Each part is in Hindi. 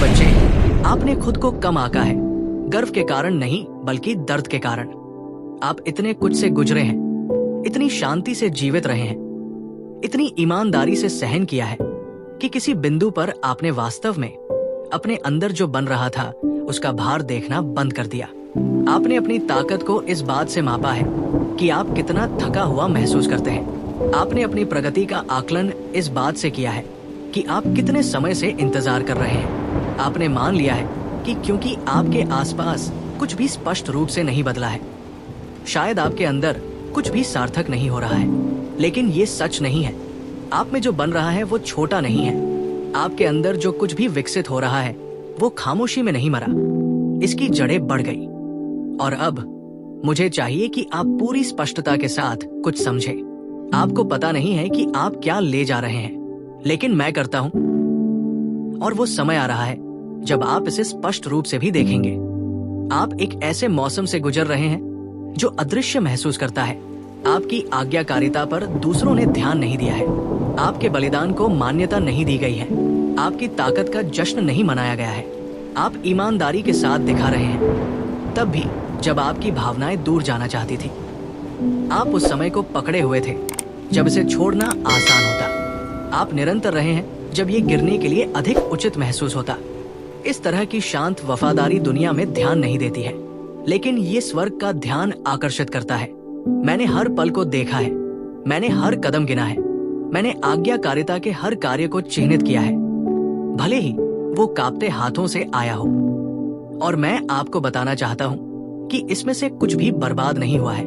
बच्चे, आपने खुद को कम आंका है, गर्व के कारण नहीं बल्कि दर्द के कारण। आप इतने कुछ से गुजरे हैं, इतनी शांति से जीवित रहे हैं, इतनी ईमानदारी से सहन किया है कि किसी बिंदु पर आपने वास्तव में अपने अंदर जो बन रहा था उसका भार देखना बंद कर दिया। आपने अपनी ताकत को इस बात से मापा है कि आप कितना थका हुआ महसूस करते हैं। आपने अपनी प्रगति का आकलन इस बात से किया है कि आप कितने समय से इंतजार कर रहे हैं। आपने मान लिया है कि क्योंकि आपके आसपास कुछ भी स्पष्ट रूप से नहीं बदला है, शायद आपके अंदर कुछ भी सार्थक नहीं हो रहा है। लेकिन ये सच नहीं है। आप में जो बन रहा है वो छोटा नहीं है। आपके अंदर जो कुछ भी विकसित हो रहा है वो खामोशी में नहीं मरा, इसकी जड़ें बढ़ गई। और अब मुझे चाहिए कि आप पूरी स्पष्टता के साथ कुछ समझें। आपको पता नहीं है कि आप क्या ले जा रहे हैं, लेकिन मैं करता हूं। और वो समय आ रहा है जब आप इसे स्पष्ट रूप से भी देखेंगे। आप एक ऐसे मौसम से गुजर रहे हैं जो अदृश्य महसूस करता है। आपकी आज्ञाकारिता पर दूसरों ने ध्यान नहीं दिया है। आपके बलिदान को मान्यता नहीं दी गई है। आपकी ताकत का जश्न नहीं मनाया गया है। आप ईमानदारी के साथ दिखा रहे हैं, तब भी जब आपकी भावनाएं दूर जाना चाहती थी। आप उस समय को पकड़े हुए थे जब इसे छोड़ना आसान होता। आप निरंतर रहे हैं जब ये गिरने के लिए अधिक उचित महसूस होता। इस तरह की शांत वफादारी दुनिया में ध्यान नहीं देती है, लेकिन ये स्वर्ग का ध्यान आकर्षित करता है। मैंने हर पल को देखा है, मैंने हर कदम गिना है, मैंने आज्ञाकारिता के हर कार्य को चिन्हित किया है, भले ही वो कांपते हाथों से आया हो। और मैं आपको बताना चाहता हूँ कि इसमें से कुछ भी बर्बाद नहीं हुआ है।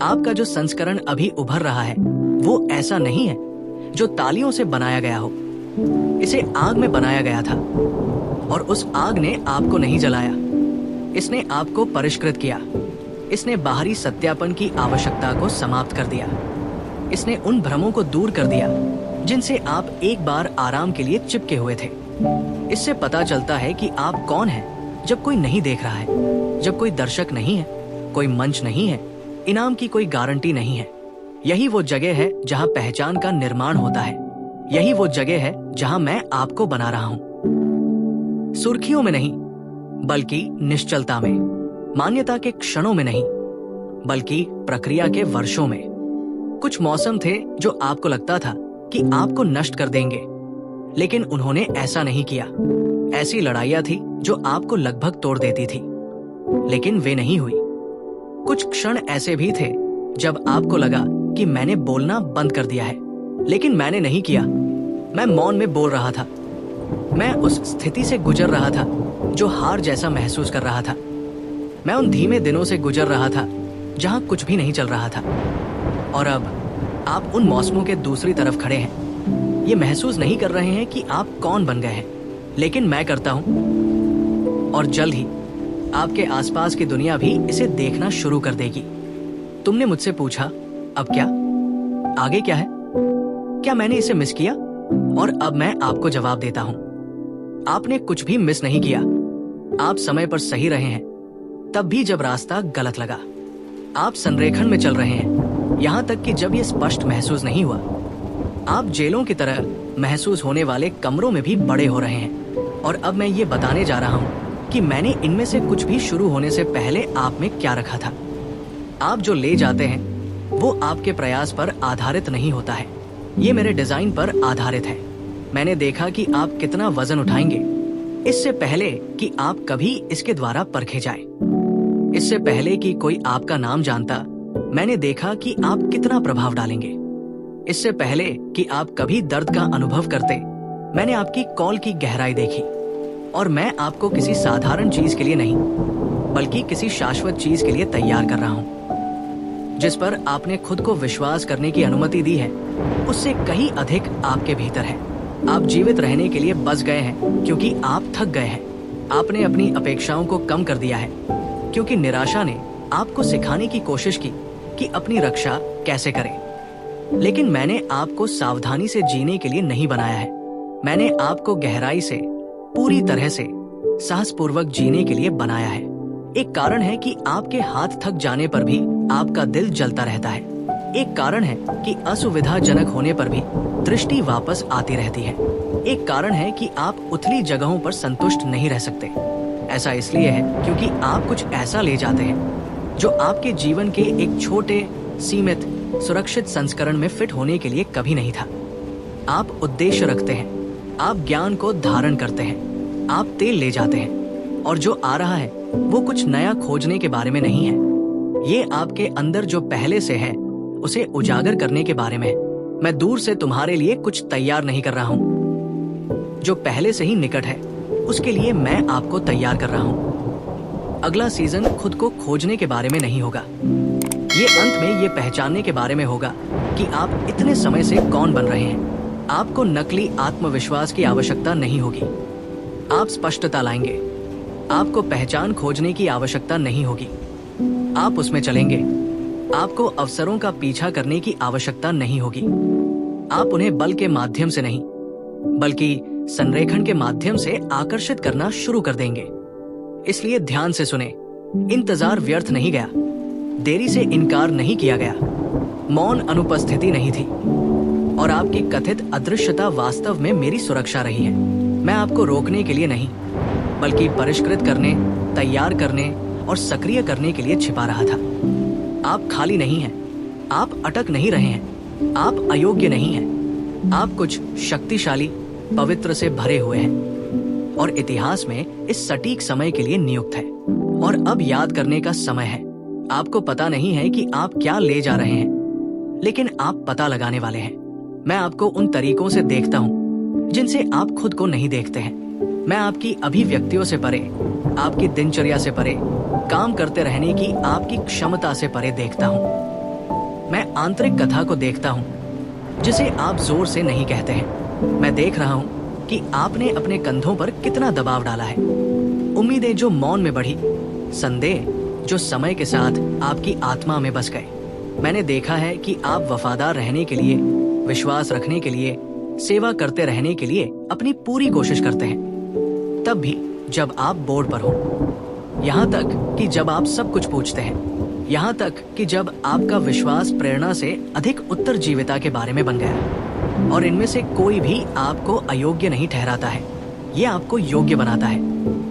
आपका जो संस्करण अभी उभर रहा है वो ऐसा नहीं है जो तालियों से बनाया गया हो। इसे आग में बनाया गया था और उस आग ने आपको नहीं जलाया। इसने आपको परिष्कृत किया। इसने बाहरी सत्यापन की आवश्यकता को समाप्त कर दिया। इसने उन भ्रमों को दूर कर दिया जिनसे आप एक बार आराम के लिए चिपके हुए थे। इससे पता चलता है कि आप कौन हैं जब कोई नहीं देख रहा है, जब कोई दर्शक नहीं है, कोई मंच नहीं है, इनाम की कोई गारंटी नहीं है। यही वो जगह है जहां पहचान का निर्माण होता है। यही वो जगह है जहां मैं आपको बना रहा हूं। सुर्खियों में नहीं बल्कि निश्चलता में, मान्यता के क्षणों में नहीं बल्कि प्रक्रिया के वर्षों में। कुछ मौसम थे जो आपको लगता था कि आपको नष्ट कर देंगे, लेकिन उन्होंने ऐसा नहीं किया। ऐसी लड़ाइयां थी जो आपको लगभग तोड़ देती थी, लेकिन वे नहीं हुई। कुछ क्षण ऐसे भी थे जब आपको लगा कि मैंने बोलना बंद कर दिया है, लेकिन मैंने नहीं किया। मैं मौन में बोल रहा था। मैं उस स्थिति से गुजर रहा था जो हार जैसा महसूस कर रहा था। मैं उन धीमे दिनों से गुजर रहा था जहां कुछ भी नहीं चल रहा था। और अब आप उन मौसमों के दूसरी तरफ खड़े हैं। ये महसूस नहीं कर रहे हैं कि आप कौन बन गए हैं, लेकिन मैं करता हूं। और जल्द ही आपके आसपास की दुनिया भी इसे देखना शुरू कर देगी। तुमने मुझसे पूछा, अब क्या? आगे क्या है? क्या मैंने इसे मिस किया? और अब मैं आपको जवाब देता हूं, आपने कुछ भी मिस नहीं किया। आप समय पर सही रहे हैं, तब भी जब रास्ता गलत लगा। आप संरेखण में चल रहे हैं, यहां तक कि जब यह स्पष्ट महसूस नहीं हुआ। आप जेलों की तरह महसूस होने वाले कमरों में भी बड़े हो रहे हैं। और अब मैं ये बताने जा रहा हूं कि मैंने इनमें से कुछ भी शुरू होने से पहले आप में क्या रखा था। आप जो ले जाते हैं वो आपके प्रयास पर आधारित नहीं होता है, ये मेरे डिजाइन पर आधारित है। मैंने देखा कि आप कितना वजन उठाएंगे इससे पहले कि आप कभी इसके द्वारा परखे जाए। इससे पहले कि कोई आपका नाम जानता, मैंने देखा कि आप कितना प्रभाव डालेंगे। इससे पहले कि आप कभी दर्द का अनुभव करते, मैंने आपकी कॉल की गहराई देखी। और मैं आपको किसी साधारण चीज के लिए नहीं बल्कि किसी शाश्वत चीज के लिए तैयार कर रहा हूं। जिस पर आपने खुद को विश्वास करने की अनुमति दी है, उससे कहीं अधिक आपके भीतर है। आप जीवित रहने के लिए बस गए हैं क्योंकि आप थक गए हैं। आपने अपनी अपेक्षाओं को कम कर दिया है क्योंकि निराशा ने आपको सिखाने की कोशिश की कि अपनी रक्षा कैसे करें। लेकिन मैंने आपको सावधानी से जीने के लिए नहीं बनाया है। मैंने आपको गहराई से, पूरी तरह से, साहसपूर्वक जीने के लिए बनाया है। एक कारण है कि आपके हाथ थक जाने पर भी आपका दिल जलता रहता है। एक कारण है कि असुविधाजनक होने पर भी दृष्टि वापस आती रहती है। एक कारण है कि आप उथली जगहों पर संतुष्ट नहीं रह सकते। ऐसा इसलिए है क्योंकि आप कुछ ऐसा ले जाते हैं जो आपके जीवन के एक छोटे, सीमित, सुरक्षित संस्करण में फिट होने के लिए कभी नहीं था। आप उद्देश्य रखते हैं, आप ज्ञान को धारण करते हैं, आप तेल ले जाते हैं, और जो आ रहा है वो कुछ नया खोजने के बारे में नहीं है। ये आपके अंदर जो पहले से है उसे उजागर करने के बारे में है। मैं दूर से तुम्हारे लिए कुछ तैयार नहीं कर रहा हूँ। जो पहले से ही निकट है उसके लिए मैं आपको तैयार कर रहा हूँ। अगला सीजन खुद को खोजने के बारे में नहीं होगा। ये अंत में ये पहचानने के बारे में होगा कि आप इतने समय से कौन बन रहे हैं। आपको नकली आत्मविश्वास की आवश्यकता नहीं होगी। आप स्पष्टता लाएंगे। आपको पहचान खोजने की आवश्यकता नहीं होगी। आप उसमें चलेंगे। आपको अवसरों का पीछा करने की आवश्यकता नहीं होगी। आप उन्हें बल के माध्यम से नहीं, बल्कि संरेखण के माध्यम से आकर्षित करना शुरू कर देंगे। इसलिए ध्यान से सुने। इंतजार व्यर्थ नहीं गया। देरी से इनकार नहीं किया गया। मौन अनुपस्थिति नहीं थी। और आपकी कथित अदृश्यता वास्तव में मेरी सुरक्षा रही है। मैं आपको रोकने के लिए नहीं, बल्कि परिष्कृत करने, तैयार करने और सक्रिय करने के लिए छिपा रहा था। आप खाली नहीं हैं। आप अटक नहीं रहे हैं। आप अयोग्य नहीं हैं। आप कुछ शक्तिशाली, पवित्र से भरे हुए हैं और इतिहास में इस सटीक समय के लिए नियुक्त है। और अब याद करने का समय है। आपको पता नहीं है कि आप क्या ले जा रहे हैं, लेकिन आप पता लगाने वाले हैं। मैं आपको उन तरीकों से देखता हूँ जिनसे आप खुद को नहीं देखते हैं। मैं आपकी अभिव्यक्तियों से परे, आपकी दिनचर्या से परे, काम करते रहने की आपकी क्षमता से परे देखता हूँ। मैं आंतरिक कथा को देखता हूँ जिसे आप जोर से नहीं कहते हैं। मैं देख रहा हूँ कि आपने अपने कंधों पर कितना दबाव डाला है। उम्मीदें जो मौन में बढ़ी, संदेह जो समय के साथ आपकी आत्मा में बस गए। मैंने देखा है कि आप वफादार रहने के लिए, विश्वास रखने के लिए, सेवा करते रहने के लिए अपनी पूरी कोशिश करते हैं, तब भी जब आप बोर्ड पर हो। यहाँ तक कि जब आप सब कुछ पूछते हैं, यहाँ तक कि जब आपका विश्वास प्रेरणा से अधिक उत्तरजीविता के बारे में बन गया। और इनमें से कोई भी आपको अयोग्य नहीं ठहराता है। ये आपको योग्य बनाता है,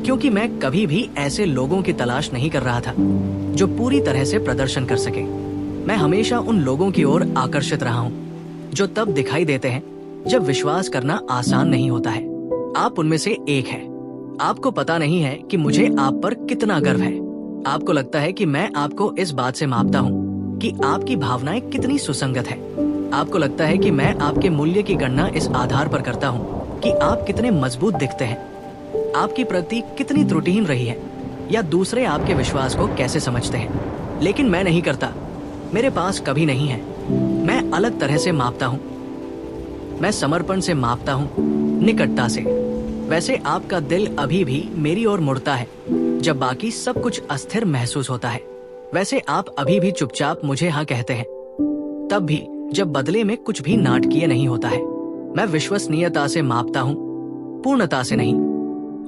क्योंकि मैं कभी भी ऐसे लोगों की तलाश नहीं कर रहा था जो पूरी तरह से प्रदर्शन कर सके। मैं हमेशा उन लोगों की ओर आकर्षित रहा हूँ जो तब दिखाई देते हैं जब विश्वास करना आसान नहीं होता है। आप उनमें से एक है। आपको पता नहीं है कि मुझे आप पर कितना गर्व है। आपको लगता है कि मैं आपको इस बात से मापता हूँ कि आपकी भावनाएं कितनी सुसंगत है। आपको लगता है कि मैं आपके मूल्य की गणना इस आधार पर करता हूँ कि आप कितने मजबूत दिखते हैं, आपकी प्रगति कितनी त्रुटिहीन रही है, या दूसरे आपके विश्वास को कैसे समझते हैं। लेकिन मैं नहीं करता। मेरे पास कभी नहीं है। मैं अलग तरह से मापता हूँ। मैं समर्पण से मापता हूँ, निकटता से। वैसे आपका दिल अभी भी मेरी ओर मुड़ता है जब बाकी सब कुछ अस्थिर महसूस होता है। वैसे आप अभी भी चुपचाप मुझे हाँ कहते हैं, तब भी जब बदले में कुछ भी नाटकीय नहीं होता है। मैं विश्वसनीयता से मापता हूँ, पूर्णता से नहीं।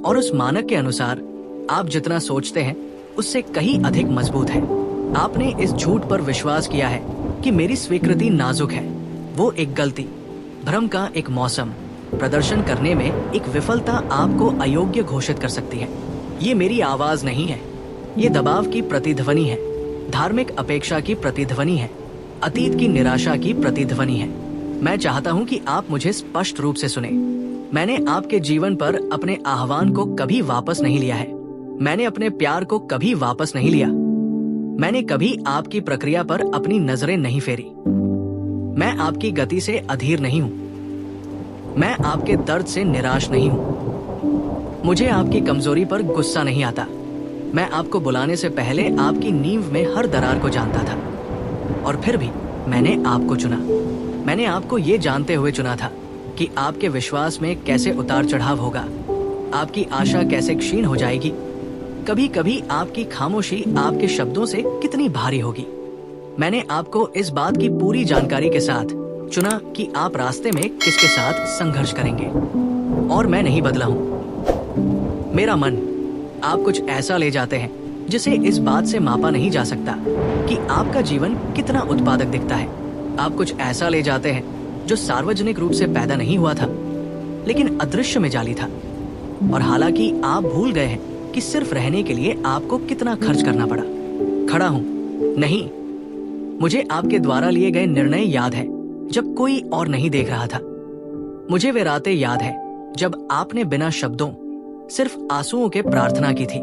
और उस मानक के अनुसार आप जितना सोचते हैं उससे कहीं अधिक मजबूत है। आपने इस झूठ पर विश्वास किया है कि मेरी स्वीकृति नाजुक है। वो एक गलती, भ्रम का एक मौसम, प्रदर्शन करने में एक विफलता आपको अयोग्य घोषित कर सकती है। ये मेरी आवाज नहीं है। ये दबाव की प्रतिध्वनि है, धार्मिक अपेक्षा की प्रतिध्वनि है, अतीत की निराशा की प्रतिध्वनि है। मैं चाहता हूँ कि आप मुझे स्पष्ट रूप से सुने। मैंने आपके जीवन पर अपने आह्वान को कभी वापस नहीं लिया है। मैंने अपने प्यार को कभी वापस नहीं लिया। मैंने कभी आपकी प्रक्रिया पर अपनी नजरें नहीं फेरी। मैं आपकी गति से अधीर नहीं हूं। मैं आपके दर्द से निराश नहीं हूं। मुझे आपकी कमजोरी पर गुस्सा नहीं आता। मैं आपको बुलाने से पहले आपकी नींव में हर दरार को जानता था, और फिर भी मैंने आपको चुना। मैंने आपको ये जानते हुए चुना था कि आपके विश्वास में कैसे उतार चढ़ाव होगा, आपकी आशा कैसे क्षीण हो जाएगी, कभी कभी आपकी खामोशी आपके शब्दों से कितनी भारी होगी। मैंने आपको इस बात की पूरी जानकारी के साथ चुना कि आप रास्ते में किसके साथ संघर्ष करेंगे, और मैं नहीं बदला हूं। मेरा मन, आप कुछ ऐसा ले जाते हैं जिसे इस बात से मापा नहीं जा सकता कि आपका जीवन कितना उत्पादक दिखता है। आप कुछ ऐसा ले जाते हैं जो सार्वजनिक रूप से पैदा नहीं हुआ था, लेकिन अदृश्य में जाली था। और हालांकि आप भूल गए हैं कि सिर्फ रहने के लिए आपको कितना खर्च करना पड़ा। खड़ा हूं, नहीं, मुझे आपके द्वारा लिए गए निर्णय याद है जब कोई और नहीं देख रहा था। मुझे वे रातें याद है जब आपने बिना शब्दों सिर्फ आंसुओं के प्रार्थना की थी।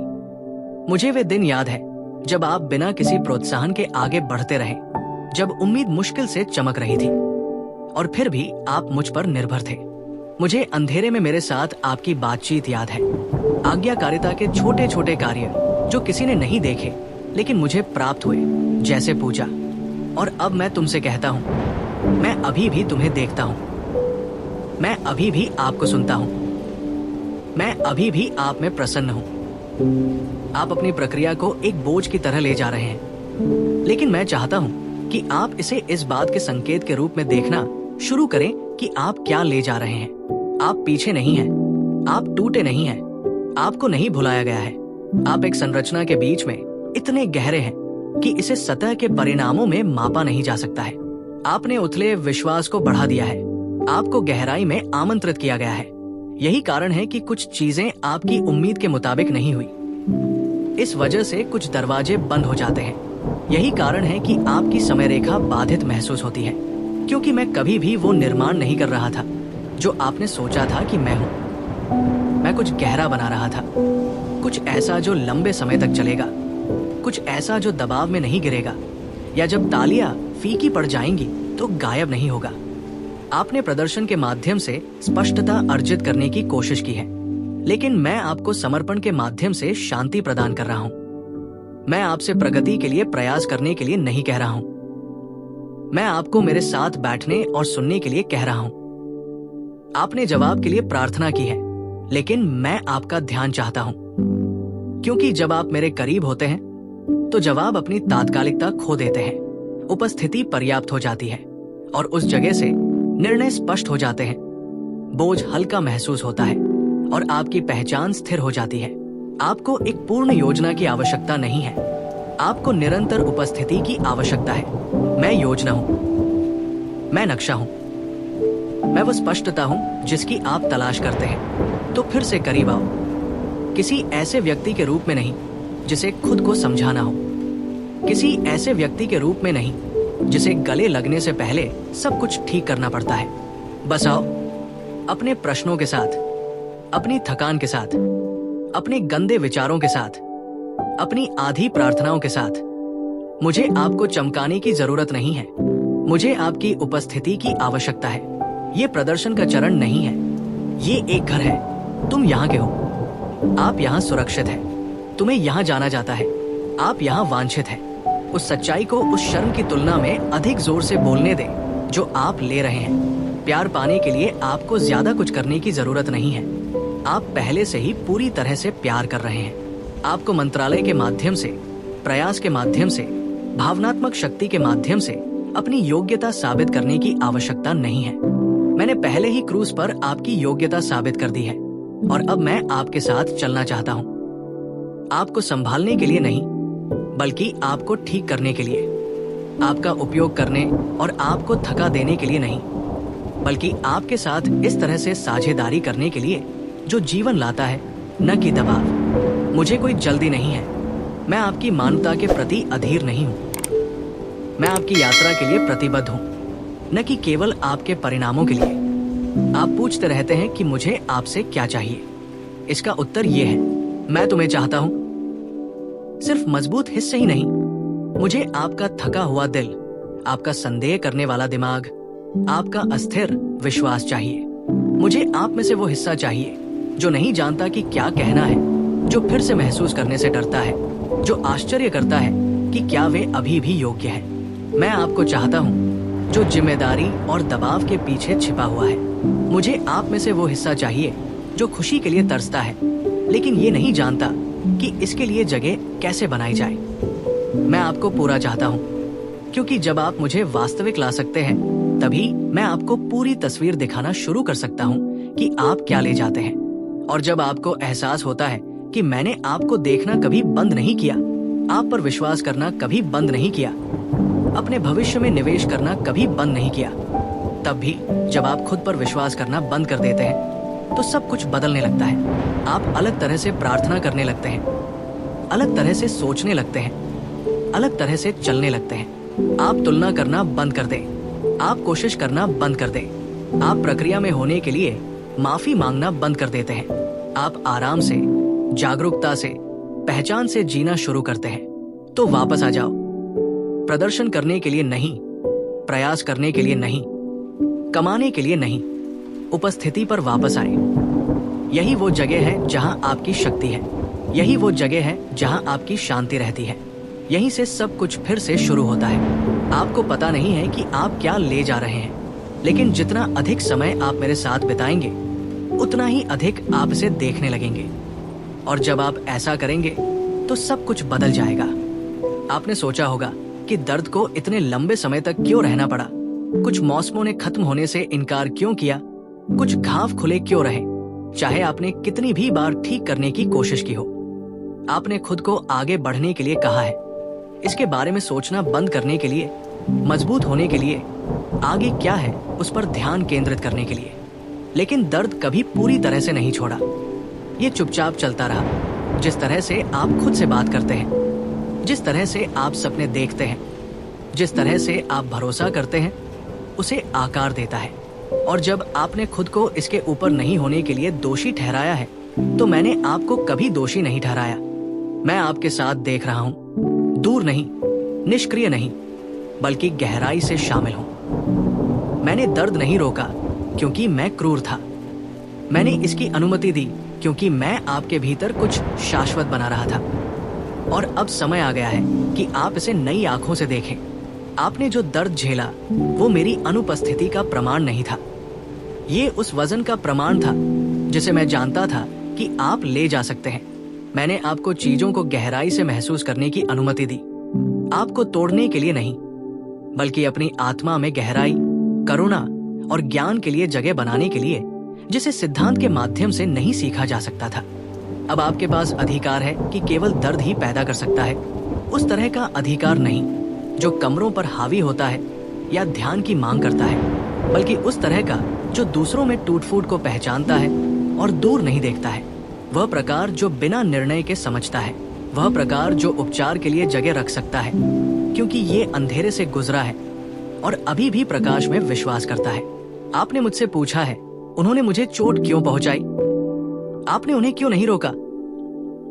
मुझे वे दिन याद है जब आप बिना किसी प्रोत्साहन के आगे बढ़ते रहे, जब उम्मीद मुश्किल से चमक रही थी और फिर भी आप मुझ पर निर्भर थे। मुझे अंधेरे में मेरे साथ आपकी बातचीत याद है, आज्ञाकारिता के छोटे छोटे कार्य जो किसी ने नहीं देखे लेकिन मुझे प्राप्त हुए, जैसे पूजा। और अब मैं तुमसे कहता हूं, मैं अभी भी तुम्हें देखता हूं, मैं अभी भी आपको सुनता हूं, मैं अभी भी आप में प्रसन्न हूं। आप अपनी प्रक्रिया को एक बोझ की तरह ले जा रहे हैं, लेकिन मैं चाहता हूं कि आप इसे इस बात के संकेत के रूप में देखना शुरू करें कि आप क्या ले जा रहे हैं। आप पीछे नहीं हैं, आप टूटे नहीं हैं, आपको नहीं भुलाया गया है। आप एक संरचना के बीच में इतने गहरे हैं कि इसे सतह के परिणामों में मापा नहीं जा सकता है। आपने उथले विश्वास को बढ़ा दिया है, आपको गहराई में आमंत्रित किया गया है। यही कारण है कि कुछ चीजें आपकी उम्मीद के मुताबिक नहीं हुई। इस वजह से कुछ दरवाजे बंद हो जाते हैं। यही कारण है कि आपकी समय रेखा बाधित महसूस होती है, क्योंकि मैं कभी भी वो निर्माण नहीं कर रहा था जो आपने सोचा था कि मैं हूं। मैं कुछ गहरा बना रहा था, कुछ ऐसा जो लंबे समय तक चलेगा, कुछ ऐसा जो दबाव में नहीं गिरेगा, या जब तालियां फीकी पड़ जाएंगी तो गायब नहीं होगा। आपने प्रदर्शन के माध्यम से स्पष्टता अर्जित करने की कोशिश की है, लेकिन मैं आपको समर्पण के माध्यम से शांति प्रदान कर रहा हूं। मैं आपसे प्रगति के लिए प्रयास करने के लिए नहीं कह रहा हूं, मैं आपको मेरे साथ बैठने और सुनने के लिए कह रहा हूं। आपने जवाब के लिए प्रार्थना की है, लेकिन मैं आपका ध्यान चाहता हूं, क्योंकि जब आप मेरे करीब होते हैं तो जवाब अपनी तात्कालिकता खो देते हैं। उपस्थिति पर्याप्त हो जाती है और उस जगह से निर्णय स्पष्ट हो जाते हैं। बोझ हल्का महसूस होता है और आपकी पहचान स्थिर हो जाती है। आपको एक पूर्ण योजना की आवश्यकता नहीं है, आपको निरंतर उपस्थिति की आवश्यकता है। मैं योजना हूं, मैं नक्शा हूं, मैं वो स्पष्टता हूं जिसकी आप तलाश करते हैं। तो फिर से करीब आओ, किसी ऐसे व्यक्ति के रूप में नहीं जिसे खुद को समझाना हो, किसी ऐसे व्यक्ति के रूप में नहीं जिसे गले लगने से पहले सब कुछ ठीक करना पड़ता है। बस आओ, अपने प्रश्नों के साथ, अपनी थकान के साथ, अपने गंदे विचारों के साथ, अपनी आधी प्रार्थनाओं के साथ। मुझे आपको चमकाने की जरूरत नहीं है, मुझे आपकी उपस्थिति की आवश्यकता है। ये प्रदर्शन का चरण नहीं है, ये एक घर है। तुम यहाँ के हो, आप यहाँ सुरक्षित है, तुम्हें यहाँ जाना जाता है, आप यहाँ वांछित है। उस सच्चाई को उस शर्म की तुलना में अधिक जोर से बोलने दे जो आप ले रहे हैं। प्यार पाने के लिए आपको ज्यादा कुछ करने की जरूरत नहीं है, आप पहले से ही पूरी तरह से प्यार कर रहे हैं। आपको मंत्रालय के माध्यम से, प्रयास के माध्यम से, भावनात्मक शक्ति के माध्यम से अपनी योग्यता साबित करने की आवश्यकता नहीं है। मैंने पहले ही क्रूज पर आपकी योग्यता साबित कर दी है और अब मैं आपके साथ चलना चाहता हूँ। आपको संभालने के लिए नहीं, बल्कि आपको ठीक करने के लिए, आपका उपयोग करने और आपको थका देने के लिए नहीं, बल्कि आपके साथ इस तरह से साझेदारी करने के लिए जो जीवन लाता है, न कि दबाव। मुझे कोई जल्दी नहीं है, मैं आपकी मानवता के प्रति अधीर नहीं हूँ। मैं आपकी यात्रा के लिए प्रतिबद्ध हूँ, न कि केवल आपके परिणामों के लिए। आप पूछते रहते हैं कि मुझे आपसे क्या चाहिए। इसका उत्तर ये है, मैं तुम्हें चाहता हूँ। सिर्फ मजबूत हिस्से ही नहीं, मुझे आपका थका हुआ दिल, आपका संदेह करने वाला दिमाग, आपका अस्थिर विश्वास चाहिए। मुझे आप में से वो हिस्सा चाहिए जो नहीं जानता कि क्या कहना है, जो फिर से महसूस करने से डरता है, जो आश्चर्य करता है कि क्या वे अभी भी योग्य है। मैं आपको चाहता हूँ जो जिम्मेदारी और दबाव के पीछे छिपा हुआ है। मुझे आप में से वो हिस्सा चाहिए जो खुशी के लिए तरसता है, लेकिन ये नहीं जानता कि इसके लिए जगह कैसे बनाई जाए। मैं आपको पूरा चाहता हूँ, क्योंकि जब आप मुझे वास्तविक ला सकते हैं, तभी मैं आपको पूरी तस्वीर दिखाना शुरू कर सकता हूँ कि आप क्या ले जाते हैं। और जब आपको एहसास होता है कि मैंने आपको देखना कभी बंद नहीं किया, आप पर विश्वास करना कभी बंद नहीं किया, अपने भविष्य में निवेश करना कभी बंद नहीं किया। तब भी जब आप खुद पर विश्वास करना बंद कर देते हैं तो सब कुछ बदलने लगता है। आप अलग तरह से प्रार्थना करने लगते हैं, अलग तरह से सोचने लगते हैं, अलग तरह से चलने लगते हैं। आप तुलना करना बंद कर दें, आप कोशिश करना बंद कर दें, आप प्रक्रिया में होने के लिए माफी मांगना बंद कर देते हैं। आप आराम से, जागरूकता से, पहचान से जीना शुरू करते हैं। तो वापस आ जाओ, प्रदर्शन करने के लिए नहीं, प्रयास करने के लिए नहीं, कमाने के लिए नहीं, उपस्थिति पर वापस आए। यही वो जगह है जहां आपकी शक्ति है, यही वो जगह है जहां आपकी शांति रहती है। यहीं से सब कुछ फिर से शुरू होता है। आपको पता नहीं है कि आप क्या ले जा रहे हैं, लेकिन जितना अधिक समय आप मेरे साथ बिताएंगे उतना ही अधिक आप इसे देखने लगेंगे। और जब आप ऐसा करेंगे तो सब कुछ बदल जाएगा। आपने सोचा होगा कि दर्द को इतने लंबे समय तक क्यों रहना पड़ा, कुछ मौसमों ने खत्म होने से इनकार क्यों किया, कुछ घाव खुले क्यों रहे, चाहे आपने कितनी भी बार ठीक करने की कोशिश की हो। आपने खुद को आगे बढ़ने के लिए कहा है, इसके बारे में सोचना बंद करने के लिए, मजबूत होने के लिए, आगे क्या है उस पर ध्यान केंद्रित करने के लिए। लेकिन दर्द कभी पूरी तरह से नहीं छोड़ा, ये चुपचाप चलता रहा। जिस तरह से आप खुद से बात करते हैं, जिस तरह से आप सपने देखते हैं, जिस तरह से आप भरोसा करते हैं, उसे आकार देता है। और जब आपने खुद को इसके ऊपर नहीं होने के लिए दोषी ठहराया है, तो मैंने आपको कभी दोषी नहीं ठहराया। मैं आपके साथ देख रहा हूं, दूर नहीं, निष्क्रिय नहीं, बल्कि गहराई से शामिल हूं। मैंने दर्द नहीं रोका क्योंकि मैं क्रूर था, मैंने इसकी अनुमति दी क्योंकि मैं आपके भीतर कुछ शाश्वत बना रहा था। और अब समय आ गया है कि आप इसे नई आंखों से देखें। आपने जो दर्द झेला वो मेरी अनुपस्थिति का प्रमाण नहीं था, ये उस वजन का प्रमाण था जिसे मैं जानता था कि आप ले जा सकते हैं। मैंने आपको चीजों को गहराई से महसूस करने की अनुमति दी, आपको तोड़ने के लिए नहीं, बल्कि अपनी आत्मा में गहराई, करुणा और ज्ञान के लिए जगह बनाने के लिए, जिसे सिद्धांत के माध्यम से नहीं सीखा जा सकता था। अब आपके पास अधिकार है कि केवल दर्द ही पैदा कर सकता है, उस तरह का अधिकार नहीं जो कमरों पर हावी होता है या ध्यान की मांग करता है, बल्कि उस तरह का जो दूसरों में टूट फूट को पहचानता है और दूर नहीं देखता है। वह प्रकार जो बिना निर्णय के समझता है, वह प्रकार जो उपचार के लिए जगह रख सकता है क्योंकि ये अंधेरे से गुजरा है और अभी भी प्रकाश में विश्वास करता है। आपने मुझसे पूछा है, उन्होंने मुझे चोट क्यों पहुंचाई? आपने उन्हें क्यों नहीं रोका?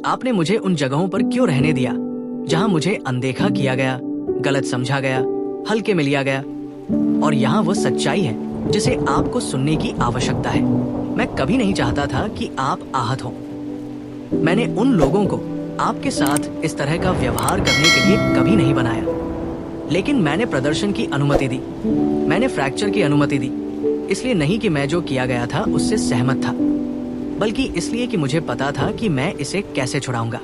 आपने मुझे उन जगहों पर क्यों रहने दिया जहां मुझे अनदेखा किया गया, गलत समझा गया, हल्के में लिया गया? और यहाँ वो सच्चाई है जिसे आपको सुनने की आवश्यकता है। मैं कभी नहीं चाहता था कि आप आहत हो। मैंने उन लोगों को आपके साथ इस तरह का व्यवहार करने के लिए कभी नहीं बनाया, लेकिन मैंने प्रदर्शन की अनुमति दी, मैंने फ्रैक्चर की अनुमति दी। इसलिए नहीं कि मैं जो किया गया था उससे सहमत था, बल्कि इसलिए कि मुझे पता था कि मैं इसे कैसे छुड़ाऊंगा।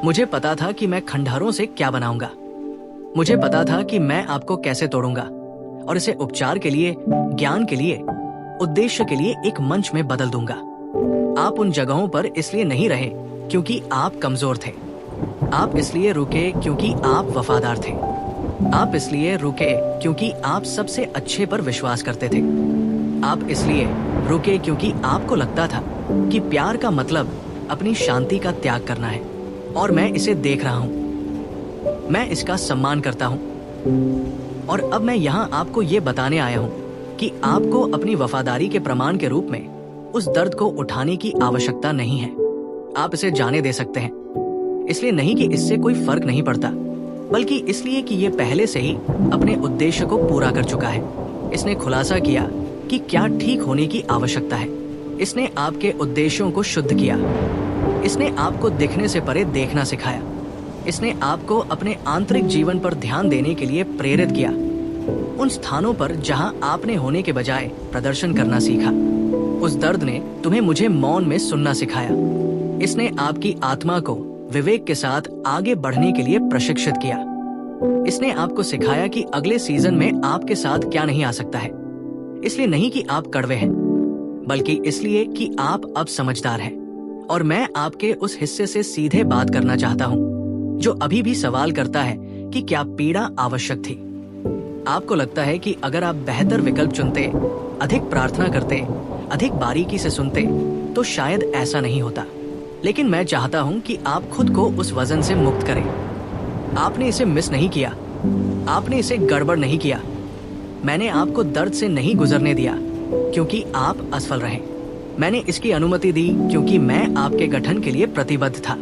मुझे पता था कि मैं खंडहरों से क्या बनाऊंगा। मुझे पता था कि मैं आपको कैसे तोड़ूंगा और इसे उपचार के लिए, ज्ञान के लिए, उद्देश्य के लिए एक मंच में बदल दूंगा। आप उन जगहों पर इसलिए नहीं रहे क्योंकि आप कमजोर थे, आप इसलिए रुके क्योंकि आप वफादार थे, आप इसलिए रुके क्योंकि आप सबसे अच्छे पर विश्वास करते थे, आप इसलिए रुके क्योंकि आपको लगता था कि प्यार का मतलब अपनी शांति का त्याग करना है। और मैं इसे देख रहा हूं, मैं इसका सम्मान करता हूं। और अब मैं यहाँ आपको ये बताने आया हूं कि आपको अपनी वफादारी के प्रमाण के रूप में उस दर्द को उठाने की आवश्यकता नहीं है। आप इसे जाने दे सकते हैं, इसलिए नहीं कि इससे कोई फर्क नहीं पड़ता, बल्कि इसलिए कि ये पहले से ही अपने उद्देश्य को पूरा कर चुका है। इसने खुलासा किया कि क्या ठीक होने की आवश्यकता है। इसने आपके उद्देश्यों को शुद्ध किया। इसने आपको दिखने से परे देखना सिखाया। इसने आपको अपने आंतरिक जीवन पर ध्यान देने के लिए प्रेरित किया, उन स्थानों पर जहां आपने होने के बजाय प्रदर्शन करना सीखा। उस दर्द ने तुम्हें मुझे मौन में सुनना सिखाया। इसने आपकी आत्मा को विवेक के साथ आगे बढ़ने के लिए प्रशिक्षित किया। इसने आपको सिखाया कि अगले सीजन में आपके साथ क्या नहीं आ सकता है। इसलिए नहीं कि आप कड़वे हैं, बल्कि इसलिए कि आप अब समझदार हैं। और मैं आपके उस हिस्से से सीधे बात करना चाहता हूं जो अभी भी सवाल करता है कि क्या पीड़ा आवश्यक थी। आपको लगता है कि अगर आप बेहतर विकल्प चुनते, अधिक प्रार्थना करते, अधिक बारीकी से सुनते, तो शायद ऐसा नहीं होता। लेकिन मैं चाहता हूं कि आप खुद को उस वजन से मुक्त करें। आपने इसे मिस नहीं किया, आपने इसे गड़बड़ नहीं किया। मैंने आपको दर्द से नहीं गुजरने दिया क्योंकि आप असफल रहे। मैंने इसकी अनुमति दी क्योंकि मैं आपके गठन के लिए प्रतिबद्ध था।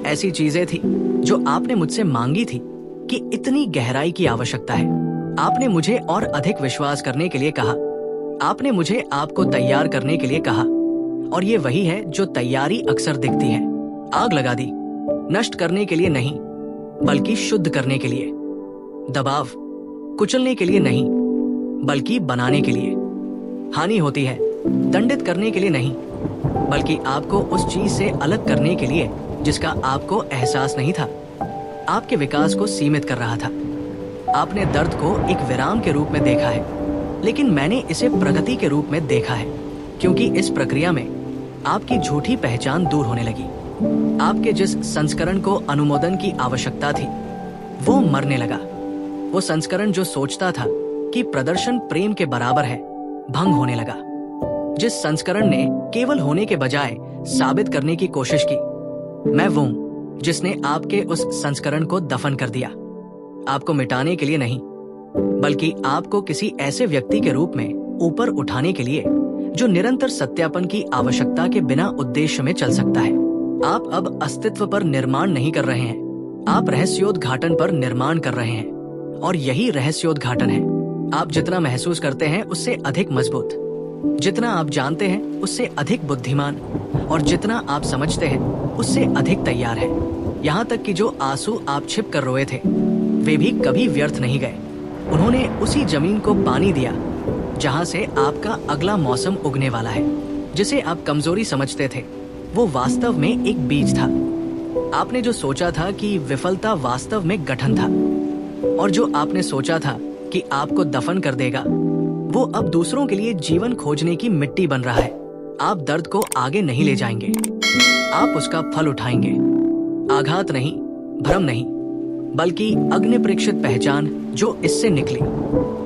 ऐसी चीजें थी जो आपने मुझसे मांगी थी कि इतनी गहराई की आवश्यकता है। आपने मुझे और अधिक विश्वास करने के लिए कहा। आपने मुझे आपको तैयार करने के लिए कहा। और ये वही है जो तैयारी अक्सर दिखती है। आग लगा दी, नष्ट करने के लिए नहीं, बल्कि शुद्ध करने के लिए। दबाव, कुचलने के लिए नहीं, बल्कि बनाने के लिए। हानि होती है, दंडित करने के लिए नहीं, बल्कि आपको उस चीज से अलग करने के लिए जिसका आपको एहसास नहीं था। आपके विकास को सीमित कर रहा था। आपने दर्द को एक विराम के रूप में देखा है, लेकिन मैंने इसे प्रगति के रूप में देखा है, क्योंकि इस प्रक्रिया में आपकी झूठी पहचान दूर होने लगी। आपके जिस संस्करण को अनुमोदन की आवश्यकता थी, वो मरने लगा। वो संस्करण जो सोचता था कि प्रदर्शन प्रेम के बराबर है, भंग होने लगा। जिस संस्करण ने केवल होने के बजाय साबित करने की कोशिश की, मैं वो हूं जिसने आपके उस संस्करण को दफन कर दिया। आपको मिटाने के लिए नहीं, बल्कि आपको किसी ऐसे व्यक्ति के रूप में ऊपर उठाने के लिए जो निरंतर सत्यापन की आवश्यकता के बिना उद्देश्य में चल सकता है। आप अब अस्तित्व पर निर्माण नहीं कर रहे हैं, आप रहस्योद्घाटन पर निर्माण कर रहे हैं। और यही रहस्योद्घाटन है। आप जितना महसूस करते हैं उससे अधिक मजबूत, जितना आप जानते हैं उससे अधिक बुद्धिमान, और जितना आप समझते हैं उससे अधिक तैयार है। यहाँ तक कि जो आंसू आप छिप कर रोए थे, वे भी कभी व्यर्थ नहीं गए। उन्होंने उसी जमीन को पानी दिया जहाँ से आपका अगला मौसम उगने वाला है। जिसे आप कमजोरी समझते थे, वो वास्तव में एक बीज था। आपने जो सोचा था कि विफलता वास्तव में गठन था, और जो आपने सोचा था कि आपको दफन कर देगा, वो अब दूसरों के लिए जीवन खोजने की मिट्टी बन रहा है। आप दर्द को आगे नहीं ले जाएंगे, आप उसका फल उठाएंगे। आघात नहीं, भ्रम नहीं, बल्कि अग्नि परीक्षित पहचान जो इससे निकली।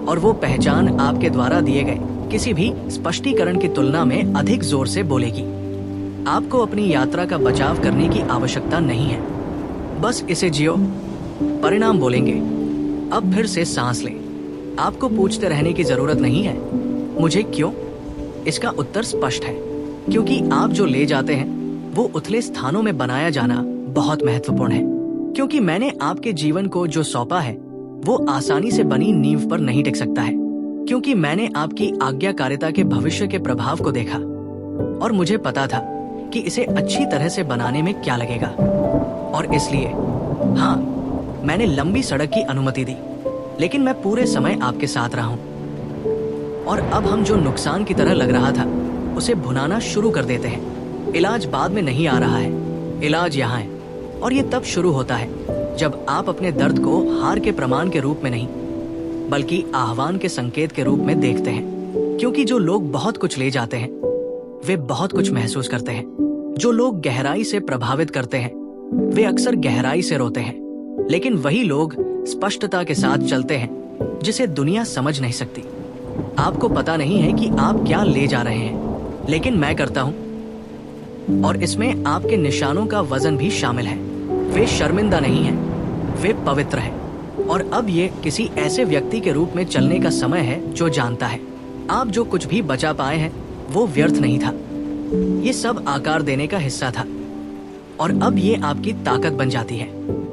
और वो पहचान आपके द्वारा दिए गए किसी भी स्पष्टीकरण की तुलना में अधिक जोर से बोलेगी। आपको अपनी यात्रा का बचाव करने की आवश्यकता नहीं है, बस इसे जियो। परिणाम बोलेंगे। अब फिर से सांस लें। आपको पूछते रहने की जरूरत नहीं है, मुझे क्यों? इसका उत्तर स्पष्ट है, क्योंकि आप जो ले जाते हैं वो उथले स्थानों में बनाया जाना बहुत महत्वपूर्ण है। क्योंकि मैंने आपके जीवन को जो सौंपा है वो आसानी से बनी नींव पर नहीं टिक सकता है। क्योंकि मैंने आपकी आज्ञाकारिता के भविष्य के प्रभाव को देखा, और मुझे पता था कि इसे अच्छी तरह से बनाने में क्या लगेगा। और इसलिए हाँ, मैंने लंबी सड़क की अनुमति दी, लेकिन मैं पूरे समय आपके साथ रहा हूं। और अब हम जो नुकसान की तरह लग रहा था उसे भुनाना शुरू कर देते हैं। इलाज बाद में नहीं आ रहा है, इलाज यहाँ है। और ये तब शुरू होता है जब आप अपने दर्द को हार के प्रमाण के रूप में नहीं, बल्कि आह्वान के संकेत के रूप में देखते हैं। क्योंकि जो लोग बहुत कुछ ले जाते हैं वे बहुत कुछ महसूस करते हैं। जो लोग गहराई से प्रभावित करते हैं वे अक्सर गहराई से रोते हैं। लेकिन वही लोग स्पष्टता के साथ चलते हैं जिसे दुनिया समझ नहीं सकती। आपको पता नहीं है कि आप क्या ले जा रहे हैं, लेकिन मैं करता हूं। और इसमें आपके निशानों का वजन भी शामिल है। वे शर्मिंदा नहीं हैं, वे पवित्र हैं। और अब ये किसी ऐसे व्यक्ति के रूप में चलने का समय है जो जानता है आप जो कुछ भी बचा पाए हैं वो व्यर्थ नहीं था। ये सब आकार देने का हिस्सा था, और अब ये आपकी ताकत बन जाती है।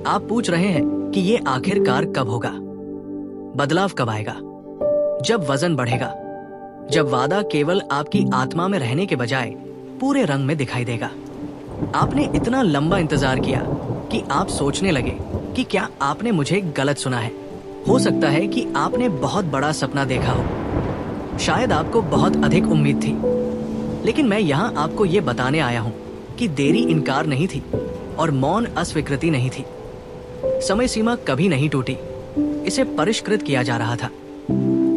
आप पूछ रहे हैं कि ये आखिरकार कब होगा? बदलाव कब आएगा? जब वजन बढ़ेगा, जब वादा केवल आपकी आत्मा में रहने के बजाय पूरे रंग में दिखाई देगा। आपने इतना लंबा इंतजार किया कि आप सोचने लगे कि क्या आपने मुझे गलत सुना है। हो सकता है कि आपने बहुत बड़ा सपना देखा हो, शायद आपको बहुत अधिक उम्मीद थी। लेकिन मैं यहाँ आपको ये बताने आया हूँ कि देरी इनकार नहीं थी और मौन अस्वीकृति नहीं थी। समय सीमा कभी नहीं टूटी, इसे परिष्कृत किया जा रहा था।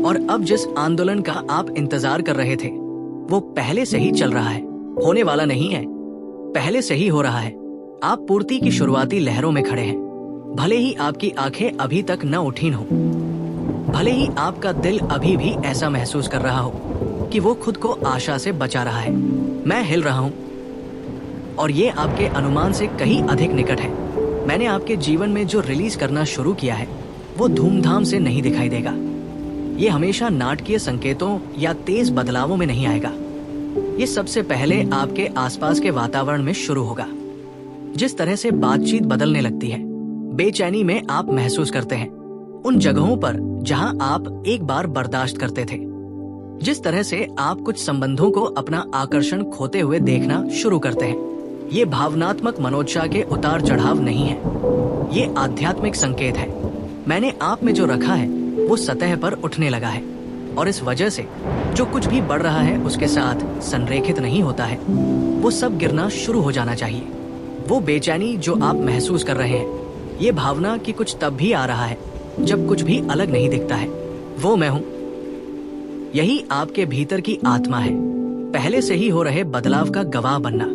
और अब जिस आंदोलन का आप इंतजार कर रहे थे वो पहले से ही चल रहा है, होने वाला नहीं है, पहले से ही हो रहा है। आप पूर्ति की शुरुआती लहरों में खड़े हैं। भले ही आपकी आंखें अभी तक न उठी हों, भले ही आपका दिल अभी भी ऐसा महसूस कर रहा हो कि वो खुद को आशा से बचा रहा है, मैं हिल रहा हूं और ये आपके अनुमान से कहीं अधिक निकट है। मैंने आपके जीवन में जो रिलीज करना शुरू किया है वो धूमधाम से नहीं दिखाई देगा। ये हमेशा नाटकीय संकेतों या तेज बदलावों में नहीं आएगा। ये सबसे पहले आपके आसपास के वातावरण में शुरू होगा। जिस तरह से बातचीत बदलने लगती है, बेचैनी में आप महसूस करते हैं उन जगहों पर जहां आप एक बार बर्दाश्त करते थे। जिस तरह से आप कुछ संबंधों को अपना आकर्षण खोते हुए देखना शुरू करते हैं, ये भावनात्मक मनोदशा के उतार चढ़ाव नहीं है, ये आध्यात्मिक संकेत है। मैंने आप में जो रखा है वो सतह पर उठने लगा है और इस वजह से जो कुछ भी बढ़ रहा है उसके साथ संरेखित नहीं होता है, वो सब गिरना शुरू हो जाना चाहिए। वो बेचैनी जो आप महसूस कर रहे हैं, ये भावना कि कुछ तब भी आ रहा है जब कुछ भी अलग नहीं दिखता है, वो मैं हूं। यही आपके भीतर की आत्मा है, पहले से ही हो रहे बदलाव का गवाह बनना।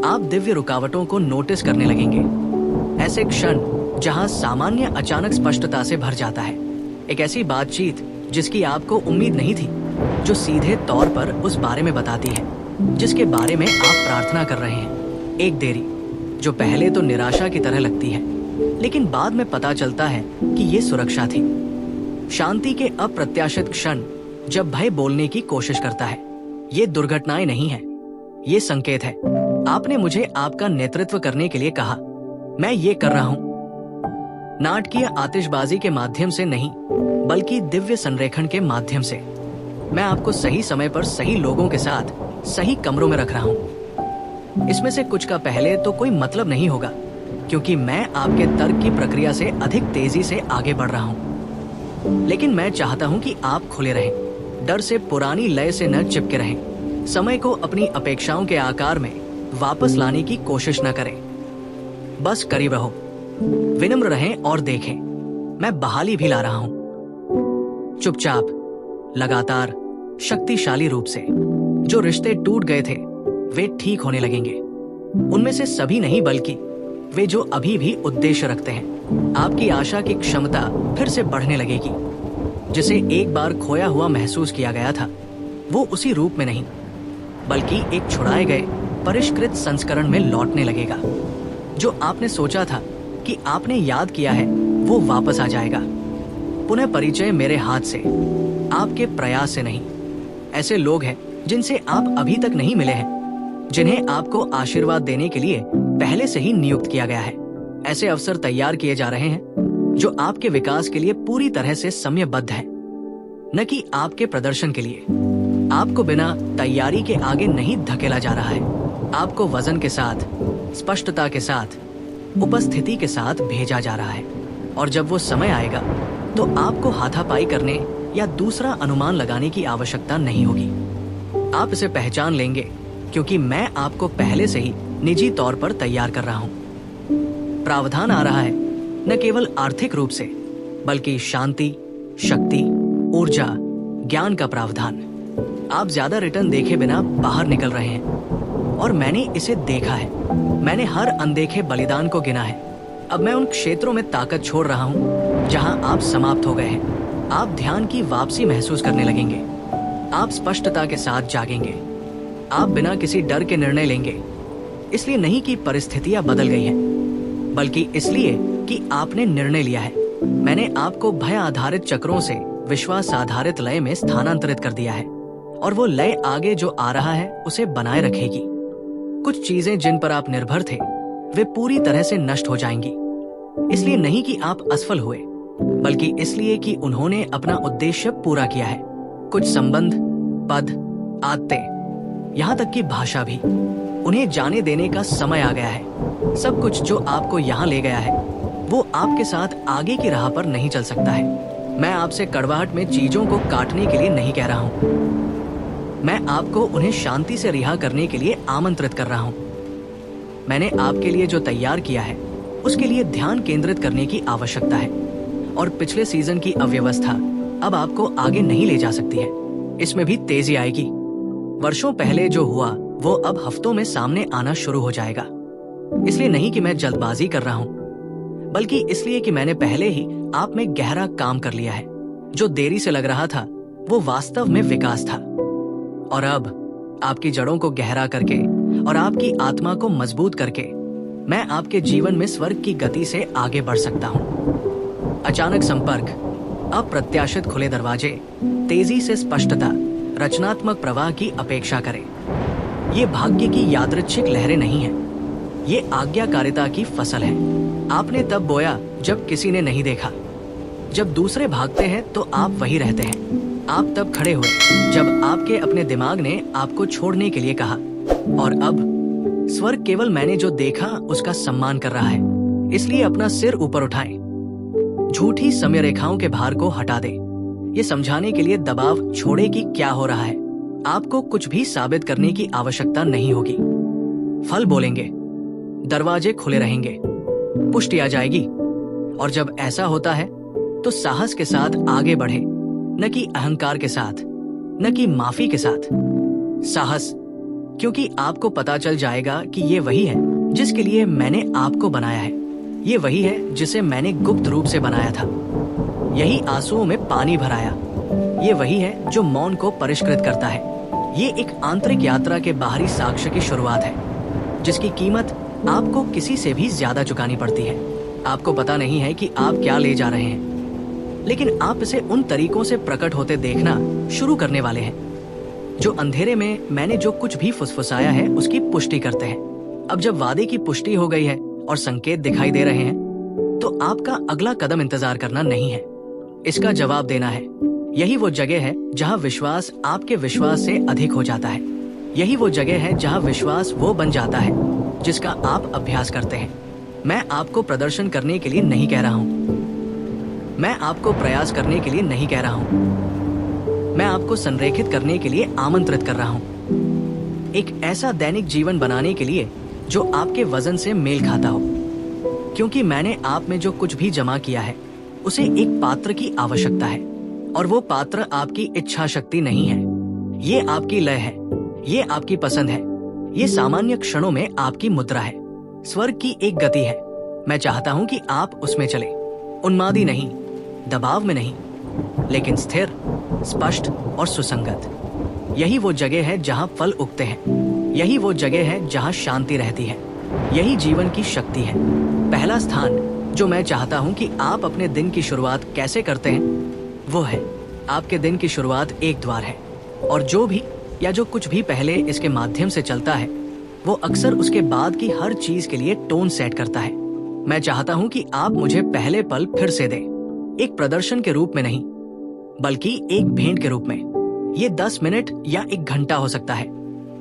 आप दिव्य रुकावटों को नोटिस करने लगेंगे, ऐसे क्षण जहां सामान्य अचानक स्पष्टता से भर जाता है। एक ऐसी बातचीत जिसकी आपको उम्मीद नहीं थी, जो सीधे तौर पर उस बारे में बताती है जिसके बारे में आप प्रार्थना कर रहे हैं। एक देरी जो पहले तो निराशा की तरह लगती है, लेकिन बाद में पता चलता है कि ये सुरक्षा थी। शांति के अप्रत्याशित क्षण जब भय बोलने की कोशिश करता है, ये दुर्घटनाएं नहीं है, ये संकेत है। आपने मुझे आपका नेतृत्व करने के लिए कहा, मैं ये कर रहा हूं। नाटकीय आतिशबाजी के माध्यम से नहीं, बल्कि दिव्य संरेखण के माध्यम से। मैं आपको सही समय पर सही लोगों के साथ सही कमरों में रख रहा हूं। इसमें से कुछ का पहले तो कोई मतलब नहीं होगा, क्योंकि मैं आपके तर्क की प्रक्रिया से अधिक तेजी से आगे बढ़ रहा हूं। लेकिन मैं चाहता हूं कि आप खुले रहें, डर से पुरानी लय से न चिपके रहें, समय को अपनी अपेक्षाओं के आकार में वापस लाने की कोशिश न करें। बस करीब रहो, विनम्र रहें और देखें, मैं बहाली भी ला रहा हूं। चुपचाप, लगातार, शक्तिशाली रूप से। जो रिश्ते टूट गए थे वे ठीक होने लगेंगे। उनमें से सभी नहीं, बल्कि वे जो अभी भी उद्देश्य रखते हैं। आपकी आशा की क्षमता फिर से बढ़ने लगेगी। जिसे एक बार खोया हुआ महसूस किया गया था, वो उसी रूप में नहीं, बल्कि एक छुड़ाए गए परिष्कृत संस्करण में लौटने लगेगा। जो आपने सोचा था कि आपने याद किया है, वो वापस आ जाएगा। पुनः परिचय मेरे हाथ से, आपके प्रयास से नहीं। ऐसे लोग हैं जिनसे आप अभी तक नहीं मिले हैं, जिन्हें आपको आशीर्वाद देने के लिए पहले से ही नियुक्त किया गया है। ऐसे अवसर तैयार किए जा रहे हैं जो आपके विकास के लिए पूरी तरह से समयबद्ध हैं, न कि आपके प्रदर्शन के लिए। आपको बिना तैयारी के आगे नहीं धकेला जा रहा है। आपको वजन के साथ, स्पष्टता के साथ, उपस्थिति के साथ भेजा जा रहा है। और जब वो समय आएगा तो आपको हाथापाई करने या दूसरा अनुमान लगाने की आवश्यकता नहीं होगी। आप इसे पहचान लेंगे, क्योंकि मैं आपको पहले से ही निजी तौर पर तैयार कर रहा हूं। प्रावधान आ रहा है, न केवल आर्थिक रूप से, बल्कि शांति, शक्ति, ऊर्जा, ज्ञान का प्रावधान। आप ज्यादा रिटर्न देखे बिना बाहर निकल रहे हैं और मैंने इसे देखा है। मैंने हर अनदेखे बलिदान को गिना है। अब मैं उन क्षेत्रों में ताकत छोड़ रहा हूं जहां आप समाप्त हो गए हैं। आप ध्यान की वापसी महसूस करने लगेंगे। आप स्पष्टता के साथ जागेंगे। आप बिना किसी डर के निर्णय लेंगे, इसलिए नहीं कि परिस्थितियां बदल गई हैं, बल्कि इसलिए कि आपने निर्णय लिया है। मैंने आपको भय आधारित चक्रों से विश्वास आधारित लय में स्थानांतरित कर दिया है, और वो लय आगे जो आ रहा है उसे बनाए रखेगी। कुछ चीजें जिन पर आप निर्भर थे वे पूरी तरह से नष्ट हो जाएंगी। इसलिए नहीं कि आप असफल हुए, बल्कि इसलिए कि उन्होंने अपना उद्देश्य पूरा किया है। कुछ संबंध, पद, आदतें, यहाँ तक कि भाषा भी, उन्हें जाने देने का समय आ गया है। सब कुछ जो आपको यहाँ ले गया है वो आपके साथ आगे की राह पर नहीं चल सकता है। मैं आपसे कड़वाहट में चीजों को काटने के लिए नहीं कह रहा हूँ। मैं आपको उन्हें शांति से रिहा करने के लिए आमंत्रित कर रहा हूँ। मैंने आपके लिए जो तैयार किया है उसके लिए ध्यान केंद्रित करने की आवश्यकता है, और पिछले सीजन की अव्यवस्था अब आपको आगे नहीं ले जा सकती है। इसमें भी तेजी आएगी। वर्षों पहले जो हुआ वो अब हफ्तों में सामने आना शुरू हो जाएगा। इसलिए नहीं कि मैं जल्दबाजी कर रहा हूं, बल्कि इसलिए कि मैंने पहले ही आप में गहरा काम कर लिया है। जो देरी से लग रहा था वो वास्तव में विकास था। और अब आपकी जड़ों को गहरा करके और आपकी आत्मा को मजबूत करके मैं आपके जीवन में स्वर्ग की गति से आगे बढ़ सकता हूं। अचानक संपर्क, अप्रत्याशित खुले दरवाजे, तेजी से स्पष्टता, रचनात्मक प्रवाह की अपेक्षा करें। ये भाग्य की यादृच्छिक लहरें नहीं हैं, ये आज्ञाकारिता की फसल है। आपने तब बोया जब किसी ने नहीं देखा। जब दूसरे भागते हैं तो आप वही रहते हैं। आप तब खड़े हुए जब आपके अपने दिमाग ने आपको छोड़ने के लिए कहा। और अब स्वर्ग केवल मैंने जो देखा उसका सम्मान कर रहा है। इसलिए अपना सिर ऊपर उठाएं, झूठी समय रेखाओं के भार को हटा दे, ये समझाने के लिए दबाव छोड़े कि क्या हो रहा है। आपको कुछ भी साबित करने की आवश्यकता नहीं होगी। फल बोलेंगे, दरवाजे खुले रहेंगे, पुष्टि आ जाएगी। और जब ऐसा होता है तो साहस के साथ आगे बढ़े, न कि अहंकार के साथ, न कि माफी के साथ। साहस, क्योंकि आपको पता चल जाएगा कि ये वही है जिसके लिए मैंने आपको बनाया है। ये वही है जिसे मैंने गुप्त रूप से बनाया था। यही आंसुओं में पानी भराया। ये वही है जो मौन को परिष्कृत करता है। ये एक आंतरिक यात्रा के बाहरी साक्ष्य की शुरुआत है, जिसकी कीमत आपको किसी से भी ज्यादा चुकानी पड़ती है। आपको पता नहीं है कि आप क्या ले जा रहे हैं, लेकिन आप इसे उन तरीकों से प्रकट होते देखना शुरू करने वाले हैं जो अंधेरे में मैंने जो कुछ भी फुसफुसाया है उसकी पुष्टि करते हैं। अब जब वादे की पुष्टि हो गई है और संकेत दिखाई दे रहे हैं, तो आपका अगला कदम इंतजार करना नहीं है, इसका जवाब देना है। यही वो जगह है जहां विश्वास आपके विश्वास से अधिक हो जाता है। यही वो जगह है जहां विश्वास वो बन जाता है जिसका आप अभ्यास करते हैं। मैं आपको प्रदर्शन करने के लिए नहीं कह रहा हूं, मैं आपको प्रयास करने के लिए नहीं कह रहा हूं, मैं आपको संरेखित करने के लिए आमंत्रित कर रहा हूं। एक ऐसा दैनिक जीवन बनाने के लिए जो आपके वजन से मेल खाता हो। क्योंकि मैंने आप में जो कुछ भी जमा किया है उसे एक पात्र की आवश्यकता है, और वो पात्र आपकी इच्छा शक्ति नहीं है। ये आपकी लय है, ये आपकी पसंद है, ये सामान्य क्षणों में आपकी मुद्रा है। स्वर्ग की एक गति है। मैं चाहता हूं कि आप उसमें चले, उन्मादी नहीं, दबाव में नहीं, लेकिन स्थिर, स्पष्ट और सुसंगत। यही वो जगह है जहां फल उगते हैं। यही वो जगह है जहां शांति रहती है। यही जीवन की शक्ति है। पहला स्थान जो मैं चाहता हूं कि आप अपने दिन की शुरुआत कैसे करते हैं, वो है आपके दिन की शुरुआत एक द्वार है, और जो भी या जो कुछ भी पहले इसके माध्यम से चलता है वो अक्सर उसके बाद की हर चीज के लिए टोन सेट करता है। मैं चाहता हूं कि आप मुझे पहले पल फिर से दें, एक प्रदर्शन के रूप में नहीं, बल्कि एक भेंट के रूप में। ये 10 मिनट या 1 घंटा हो सकता है।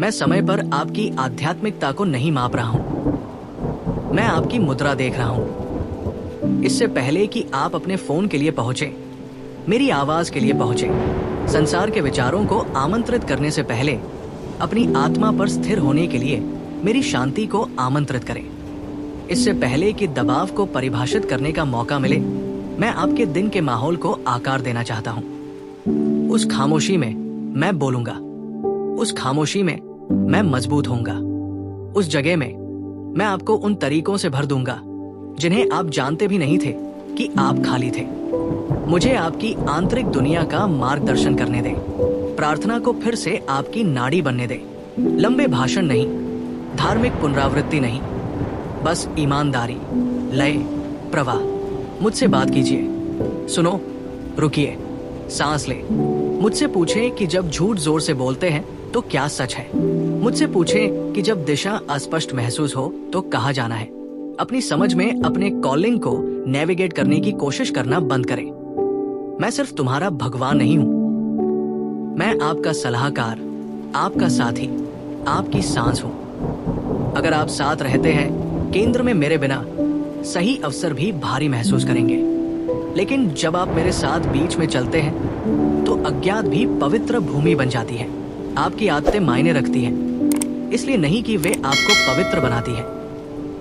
मैं समय पर आपकी आध्यात्मिकता को नहीं माप रहा हूं, मैं आपकी मुद्रा देख रहा हूं। इससे पहले कि आप अपने फोन के लिए पहुंचे, मेरी आवाज के लिए पहुंचे, संसार के विचारों को आमंत्रित करने से पहले अपनी आत्मा पर स्थिर होने के लिए मेरी शांति को आमंत्रित करें। इससे पहले कि दबाव को परिभाषित करने का मौका मिले, मैं आपके दिन के माहौल को आकार देना चाहता हूं। उस खामोशी में मैं बोलूंगा, उस खामोशी में मैं मजबूत होऊंगा। उस जगह में मैं आपको उन तरीकों से भर दूंगा जिन्हें आप जानते भी नहीं थे कि आप खाली थे। मुझे आपकी आंतरिक दुनिया का मार्गदर्शन करने दें। प्रार्थना को फिर से आपकी नाड़ी बनने दें। लंबे भाषण नहीं, धार्मिक पुनरावृत्ति नहीं, बस ईमानदारी, लय, प्रवाह। मुझसे बात कीजिए, सुनो, रुकिए, सांस ले। मुझसे पूछें कि जब झूठ जोर से बोलते हैं तो क्या सच है। मुझसे पूछें कि जब दिशा अस्पष्ट महसूस हो तो कहाँ जाना है। अपनी समझ में अपने कॉलिंग को नेविगेट करने की कोशिश करना बंद करें। मैं सिर्फ तुम्हारा भगवान नहीं हूं, मैं आपका सलाहकार, आपका साथी, आपकी सांस हूं। अगर आप साथ रहते हैं केंद्र में मेरे बिना, सही अवसर भी भारी महसूस करेंगे। लेकिन जब आप मेरे साथ बीच में चलते हैं तो अज्ञात भी पवित्र भूमि बन जाती है। आपकी आदतें मायने रखती हैं, इसलिए नहीं कि वे आपको पवित्र बनाती हैं,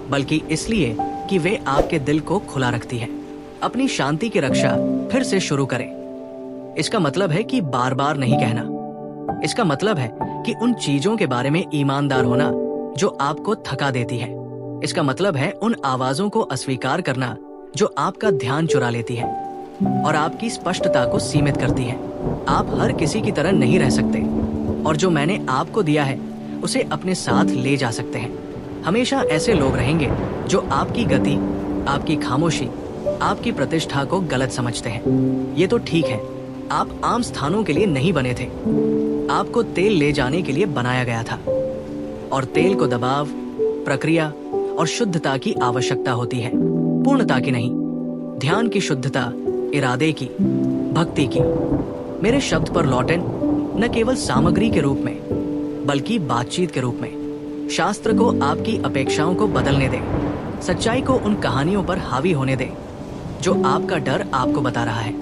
बल्कि इसलिए कि वे आपके दिल को खुला रखती हैं। अपनी शांति की रक्षा फिर से शुरू करें। इसका मतलब है कि बार बार नहीं कहना। इसका मतलब है कि उन चीजों के बारे में ईमानदार होना जो आपको थका देती है। इसका मतलब है उन आवाजों को अस्वीकार करना जो आपका ध्यान चुरा लेती है और आपकी स्पष्टता को सीमित करती है। आप हर किसी की तरह नहीं रह सकते और जो मैंने आपको दिया है उसे अपने साथ ले जा सकते हैं। हमेशा ऐसे लोग रहेंगे जो आपकी गति, आपकी खामोशी, आपकी प्रतिष्ठा को गलत समझते हैं। ये तो ठीक है, आप आम स्थानों के लिए नहीं बने थे। आपको तेल ले जाने के लिए बनाया गया था और तेल को दबाव, प्रक्रिया और शुद्धता की आवश्यकता होती है, पूर्णता की नहीं। ध्यान की शुद्धता, इरादे की, भक्ति की। मेरे शब्द पर लौटें, न केवल सामग्री के रूप में बल्कि बातचीत के रूप में। शास्त्र को आपकी अपेक्षाओं को बदलने दें, सच्चाई को उन कहानियों पर हावी होने दें जो आपका डर आपको बता रहा है।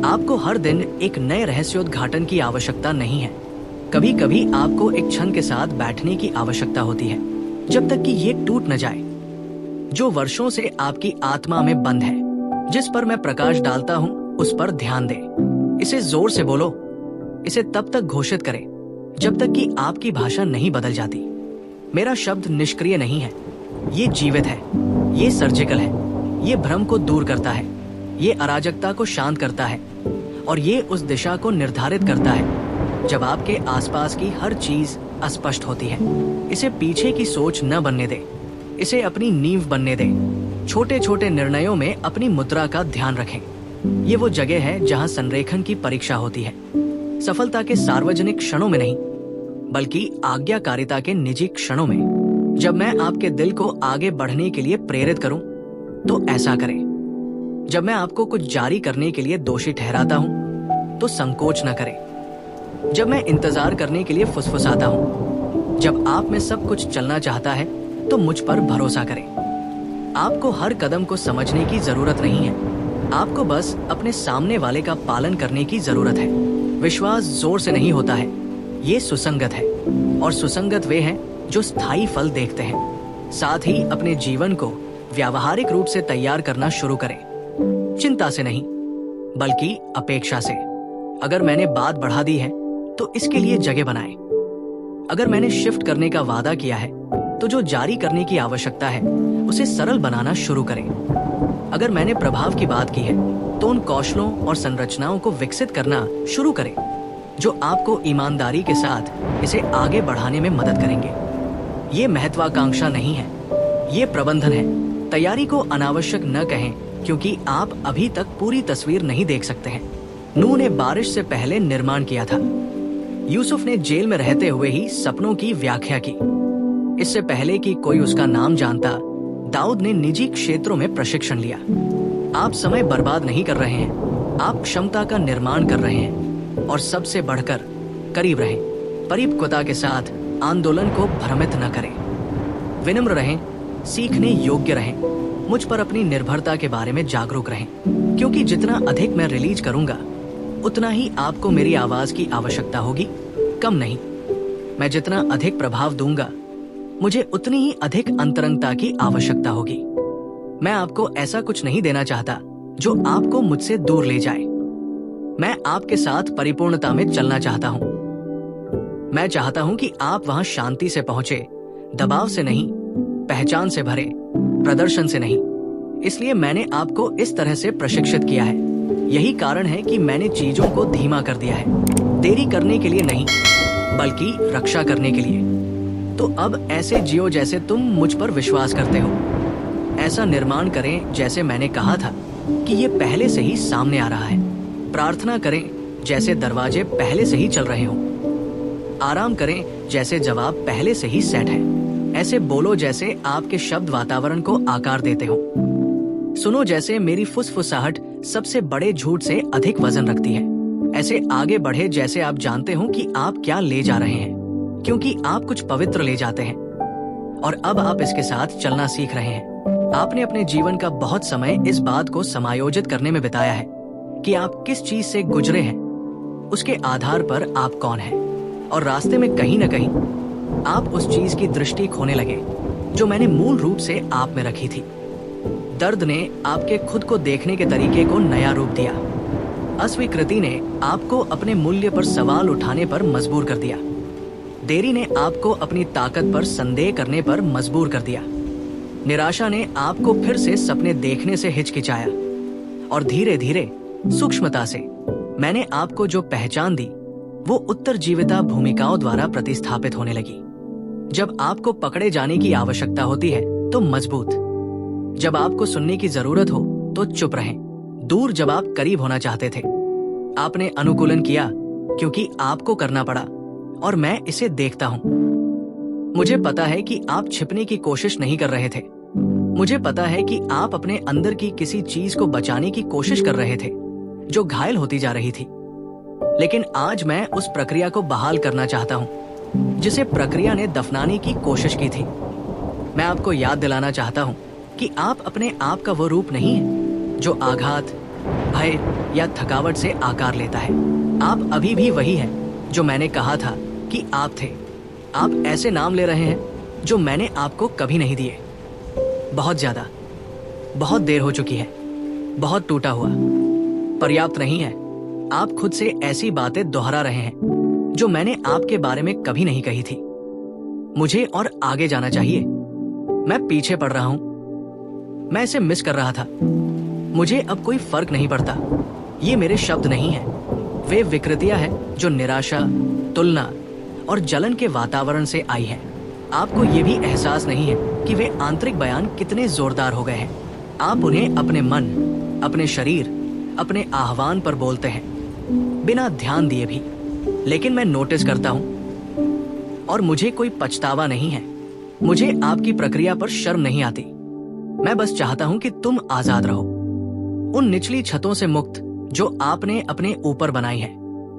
आपको हर दिन एक नए रहस्योद्घाटन की आवश्यकता नहीं है। कभी कभी आपको एक क्षण के साथ बैठने की आवश्यकता होती है, जब तक कि ये टूट न जाए जो वर्षों से आपकी आत्मा में बंद है। जिस पर मैं प्रकाश डालता हूँ उस पर ध्यान दें। इसे जोर से बोलो, इसे तब तक घोषित करें जब तक कि आपकी भाषा नहीं बदल जाती। मेरा शब्द निष्क्रिय नहीं है, ये जीवित है, ये सर्जिकल है, ये भ्रम को दूर करता है, ये अराजकता को शांत करता है और ये उस दिशा को निर्धारित करता है जब आपके आसपास की हर चीज अस्पष्ट होती है। इसे पीछे की सोच न बनने दे, इसे अपनी नींव बनने दे। छोटे छोटे निर्णयों में अपनी मुद्रा का ध्यान रखें। ये वो जगह है जहां संरेखन की परीक्षा होती है, सफलता के सार्वजनिक क्षणों में नहीं बल्कि आज्ञाकारिता के निजी क्षणों में। जब मैं आपके दिल को आगे बढ़ने के लिए प्रेरित करूं तो ऐसा करें। जब मैं आपको कुछ जारी करने के लिए दोषी ठहराता हूं तो संकोच न करें। जब मैं इंतजार करने के लिए फुसफुसाता हूं, जब आप में सब कुछ चलना चाहता है तो मुझ पर भरोसा करें। आपको हर कदम को समझने की जरूरत नहीं है, आपको बस अपने सामने वाले का पालन करने की जरूरत है। विश्वास जोर से नहीं होता है, ये सुसंगत है और सुसंगत वे हैं जो स्थायी फल देखते हैं। साथ ही अपने जीवन को व्यावहारिक रूप से तैयार करना शुरू करें, चिंता से नहीं बल्कि अपेक्षा से। अगर मैंने बात बढ़ा दी है तो इसके लिए जगह बनाएं। अगर मैंने शिफ्ट करने का वादा किया है तो जो जारी करने की आवश्यकता है उसे सरल बनाना शुरू करें। अगर मैंने प्रभाव की बात की है तो उन कौशलों और संरचनाओं को विकसित करना शुरू करें जो आपको ईमानदारी के साथ इसे आगे बढ़ाने में मदद करेंगे। ये महत्वाकांक्षा नहीं है, ये प्रबंधन है। तैयारी को अनावश्यक न कहें क्योंकि आप अभी तक पूरी तस्वीर नहीं देख सकते हैं। नूह ने बारिश से पहले निर्माण किया था, यूसुफ ने जेल में रहते हुए ही सपनों की व्याख्या की। इससे पहले कि कोई उसका नाम जानता, दाऊद ने निजी क्षेत्रों में प्रशिक्षण लिया। आप समय बर्बाद नहीं कर रहे हैं, आप क्षमता का निर्माण कर रहे हैं। और सबसे बढ़कर करीब रहें, परिपक्वता के साथ आंदोलन को भ्रमित न करें। विनम्र रहें, सीखने योग्य रहें, मुझ पर अपनी निर्भरता के बारे में जागरूक रहें, क्योंकि जितना अधिक मैं रिलीज करूंगा उतना ही आपको मेरी आवाज की आवश्यकता होगी, कम नहीं। मैं जितना अधिक प्रभाव दूंगा मुझे उतनी ही अधिक अंतरंगता की आवश्यकता होगी। मैं आपको ऐसा कुछ नहीं देना चाहता जो आपको मुझसे दूर ले जाए। मैं आपके साथ परिपूर्णता में चलना चाहता हूं। मैं चाहता हूं कि आप वहां शांति से पहुंचे, दबाव से नहीं, पहचान से भरे, प्रदर्शन से नहीं। इसलिए मैंने आपको इस तरह से प्रशिक्षित किया है। यही कारण है कि मैंने चीजों को धीमा कर दिया है, देरी करने के लिए नहीं बल्कि रक्षा करने के लिए। तो अब ऐसे जियो जैसे तुम मुझ पर विश्वास करते हो। ऐसा निर्माण करें जैसे मैंने कहा था कि ये पहले से ही सामने आ रहा है। प्रार्थना करें जैसे दरवाजे पहले से ही चल रहे हों। आराम करें जैसे जवाब पहले से ही सेट है। ऐसे बोलो जैसे आपके शब्द वातावरण को आकार देते हो। सुनो जैसे मेरी फुसफुसाहट सबसे बड़े झूठ से अधिक वजन रखती है। ऐसे आगे बढ़े जैसे आप जानते हो कि आप क्या ले जा रहे हैं, क्योंकि आप कुछ पवित्र ले जाते हैं और अब आप इसके साथ चलना सीख रहे हैं। आपने अपने जीवन का बहुत समय इस बात को समायोजित करने में बिताया है कि आप किस चीज से गुजरे हैं, उसके आधार पर आप कौन हैं, और रास्ते में कहीं न कहीं आप उस चीज की दृष्टि खोने लगे जो मैंने मूल रूप से आप में रखी थी। दर्द ने आपके खुद को देखने के तरीके को नया रूप दिया। अस्वीकृति ने आपको अपने मूल्य पर सवाल उठाने पर मजबूर कर दिया। देरी ने आपको अपनी ताकत पर संदेह करने पर मजबूर कर दिया। निराशा ने आपको फिर से सपने देखने से हिचकिचाया और धीरे धीरे सूक्ष्मता से मैंने आपको जो पहचान दी वो उत्तरजीविता भूमिकाओं द्वारा प्रतिस्थापित होने लगी। जब आपको पकड़े जाने की आवश्यकता होती है तो मजबूत, जब आपको सुनने की जरूरत हो तो चुप रहें, दूर जब आप करीब होना चाहते थे। आपने अनुकूलन किया क्योंकि आपको करना पड़ा और मैं इसे देखता हूं। मुझे पता है कि आप छिपने की कोशिश नहीं कर रहे थे। मुझे पता है कि आप अपने अंदर की किसी चीज को बचाने की कोशिश कर रहे थे जो घायल होती जा रही थी। लेकिन आज मैं उस प्रक्रिया को बहाल करना चाहता हूं जिसे प्रक्रिया ने दफनाने की कोशिश की थी। मैं आपको याद दिलाना चाहता हूं कि आप अपने आप का वो रूप नहीं है जो आघात, भय या थकावट से आकार लेता है। आप अभी भी वही है जो मैंने कहा था कि आप थे। आप ऐसे नाम ले रहे हैं जो मैंने आपको कभी नहीं दिए। बहुत ज्यादा, बहुत देर हो चुकी है, बहुत टूटा हुआ, पर्याप्त नहीं है। आप खुद से ऐसी बातें दोहरा रहे हैं जो मैंने आपके बारे में कभी नहीं कही थी। मुझे और आगे जाना चाहिए। मैं पीछे पड़ रहा हूं, मैं इसे मिस कर रहा था। मुझे अब कोई फर्क नहीं पड़ता। ये मेरे शब्द नहीं है, वे विकृतियां हैं जो निराशा, तुलना और जलन के वातावरण से आई है। आपको ये भी एहसास नहीं है कि वे आंतरिक बयान कितने जोरदार हो गए हैं। आप उन्हें अपने मन, अपने शरीर, अपने आह्वान पर बोलते हैं बिना ध्यान दिए भी। लेकिन मैं नोटिस करता हूं और मुझे कोई पछतावा नहीं है। मुझे आपकी प्रक्रिया पर शर्म नहीं आती। मैं बस चाहता हूं कि तुम आजाद रहो, उन निचली छतों से मुक्त जो आपने अपने ऊपर बनाई है।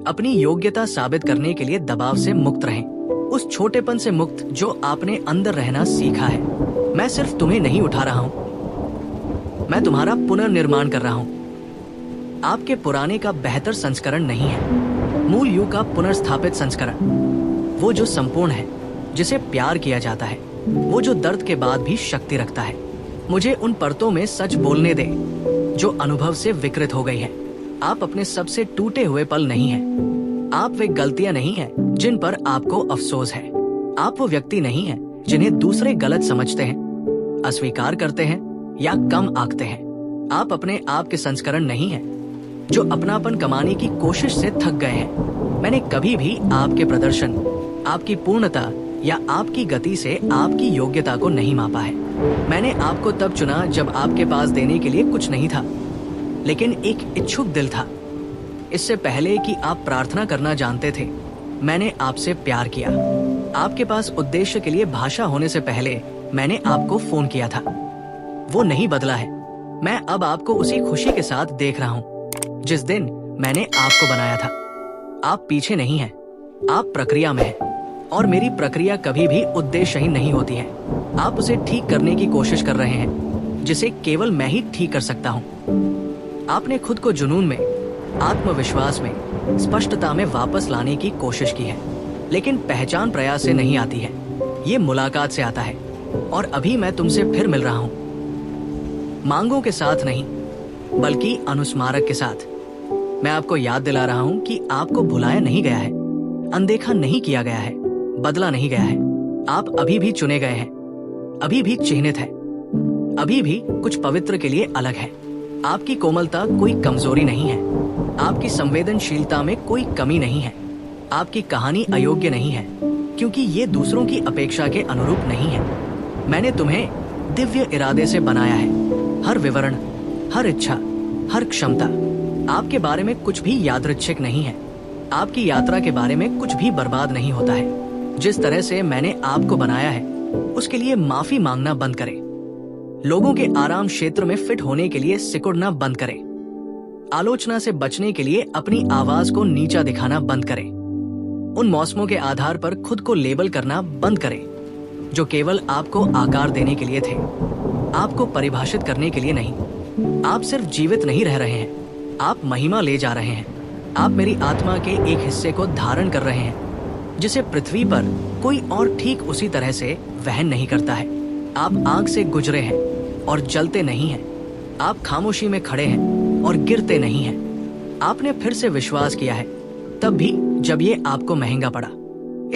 अपनी योग्यता साबित करने के लिए दबाव से मुक्त रहें, उस छोटेपन से मुक्त जो आपने अंदर रहना सीखा है। मैं सिर्फ तुम्हें नहीं उठा रहा हूं, मैं तुम्हारा पुनर्निर्माण कर रहा हूं। आपके पुराने का बेहतर संस्करण नहीं है, मूल यू का पुनर्स्थापित संस्करण, वो जो संपूर्ण है, जिसे प्यार किया जाता है, वो जो दर्द के बाद भी शक्ति रखता है। मुझे उन परतों में सच बोलने दे जो अनुभव से विकृत हो गई है। आप अपने सबसे टूटे हुए पल नहीं हैं। आप वे गलतियां नहीं हैं जिन पर आपको अफसोस है। आप वो व्यक्ति नहीं हैं जिन्हें दूसरे गलत समझते हैं, अस्वीकार करते हैं या कम आंकते हैं। आप अपने आप के संस्करण नहीं हैं जो अपनापन कमाने की कोशिश से थक गए हैं। मैंने कभी भी आपके प्रदर्शन, आपकी पूर्णता या आपकी गति से आपकी योग्यता को नहीं मापा है। मैंने आपको तब चुना जब आपके पास देने के लिए कुछ नहीं था, लेकिन एक इच्छुक दिल था। इससे पहले कि आप प्रार्थना करना जानते थे, मैंने आपसे प्यार किया। आपके पास उद्देश्य के लिए भाषा होने से पहले मैंने आपको फोन किया था। वो नहीं बदला है। मैं अब आपको उसी खुशी के साथ देख रहा हूँ जिस दिन मैंने आपको बनाया था। आप पीछे नहीं हैं, आप प्रक्रिया में हैं, और मेरी प्रक्रिया कभी भी उद्देश्यहीन नहीं होती है। आप उसे ठीक करने की कोशिश कर रहे हैं जिसे केवल मैं ही ठीक कर सकता हूँ। आपने खुद को जुनून में, आत्मविश्वास में, स्पष्टता में वापस लाने की कोशिश की है, लेकिन पहचान प्रयास से नहीं आती है, ये मुलाकात से आता है। और अभी मैं तुमसे फिर मिल रहा हूँ, मांगों के साथ नहीं बल्कि अनुस्मारक के साथ। मैं आपको याद दिला रहा हूँ कि आपको भुलाया नहीं गया है, अनदेखा नहीं किया गया है, बदला नहीं गया है। आप अभी भी चुने गए हैं, अभी भी चिन्हित है, अभी भी कुछ पवित्र के लिए अलग है। आपकी कोमलता कोई कमजोरी नहीं है, आपकी संवेदनशीलता में कोई कमी नहीं है। आपकी कहानी अयोग्य नहीं है क्योंकि ये दूसरों की अपेक्षा के अनुरूप नहीं है। मैंने तुम्हें दिव्य इरादे से बनाया है। हर विवरण, हर इच्छा, हर क्षमता आपके बारे में कुछ भी यादृच्छिक नहीं है। आपकी यात्रा के बारे में कुछ भी बर्बाद नहीं होता है। जिस तरह से मैंने आपको बनाया है उसके लिए माफी मांगना बंद करें। लोगों के आराम क्षेत्र में फिट होने के लिए सिकुड़ना बंद करें। आलोचना से बचने के लिए अपनी आवाज को नीचा दिखाना बंद करें। उन मौसमों के आधार पर खुद को लेबल करना बंद करें जो केवल आपको आकार देने के लिए थे, आपको परिभाषित करने के लिए नहीं। आप सिर्फ जीवित नहीं रह रहे हैं, आप महिमा ले जा रहे हैं। आप मेरी आत्मा के एक हिस्से को धारण कर रहे हैं जिसे पृथ्वी पर कोई और ठीक उसी तरह से वहन नहीं करता है। आप आग से गुजरे हैं और जलते नहीं हैं। आप खामोशी में खड़े हैं और गिरते नहीं हैं। आपने फिर से विश्वास किया है, तब भी जब ये आपको महंगा पड़ा।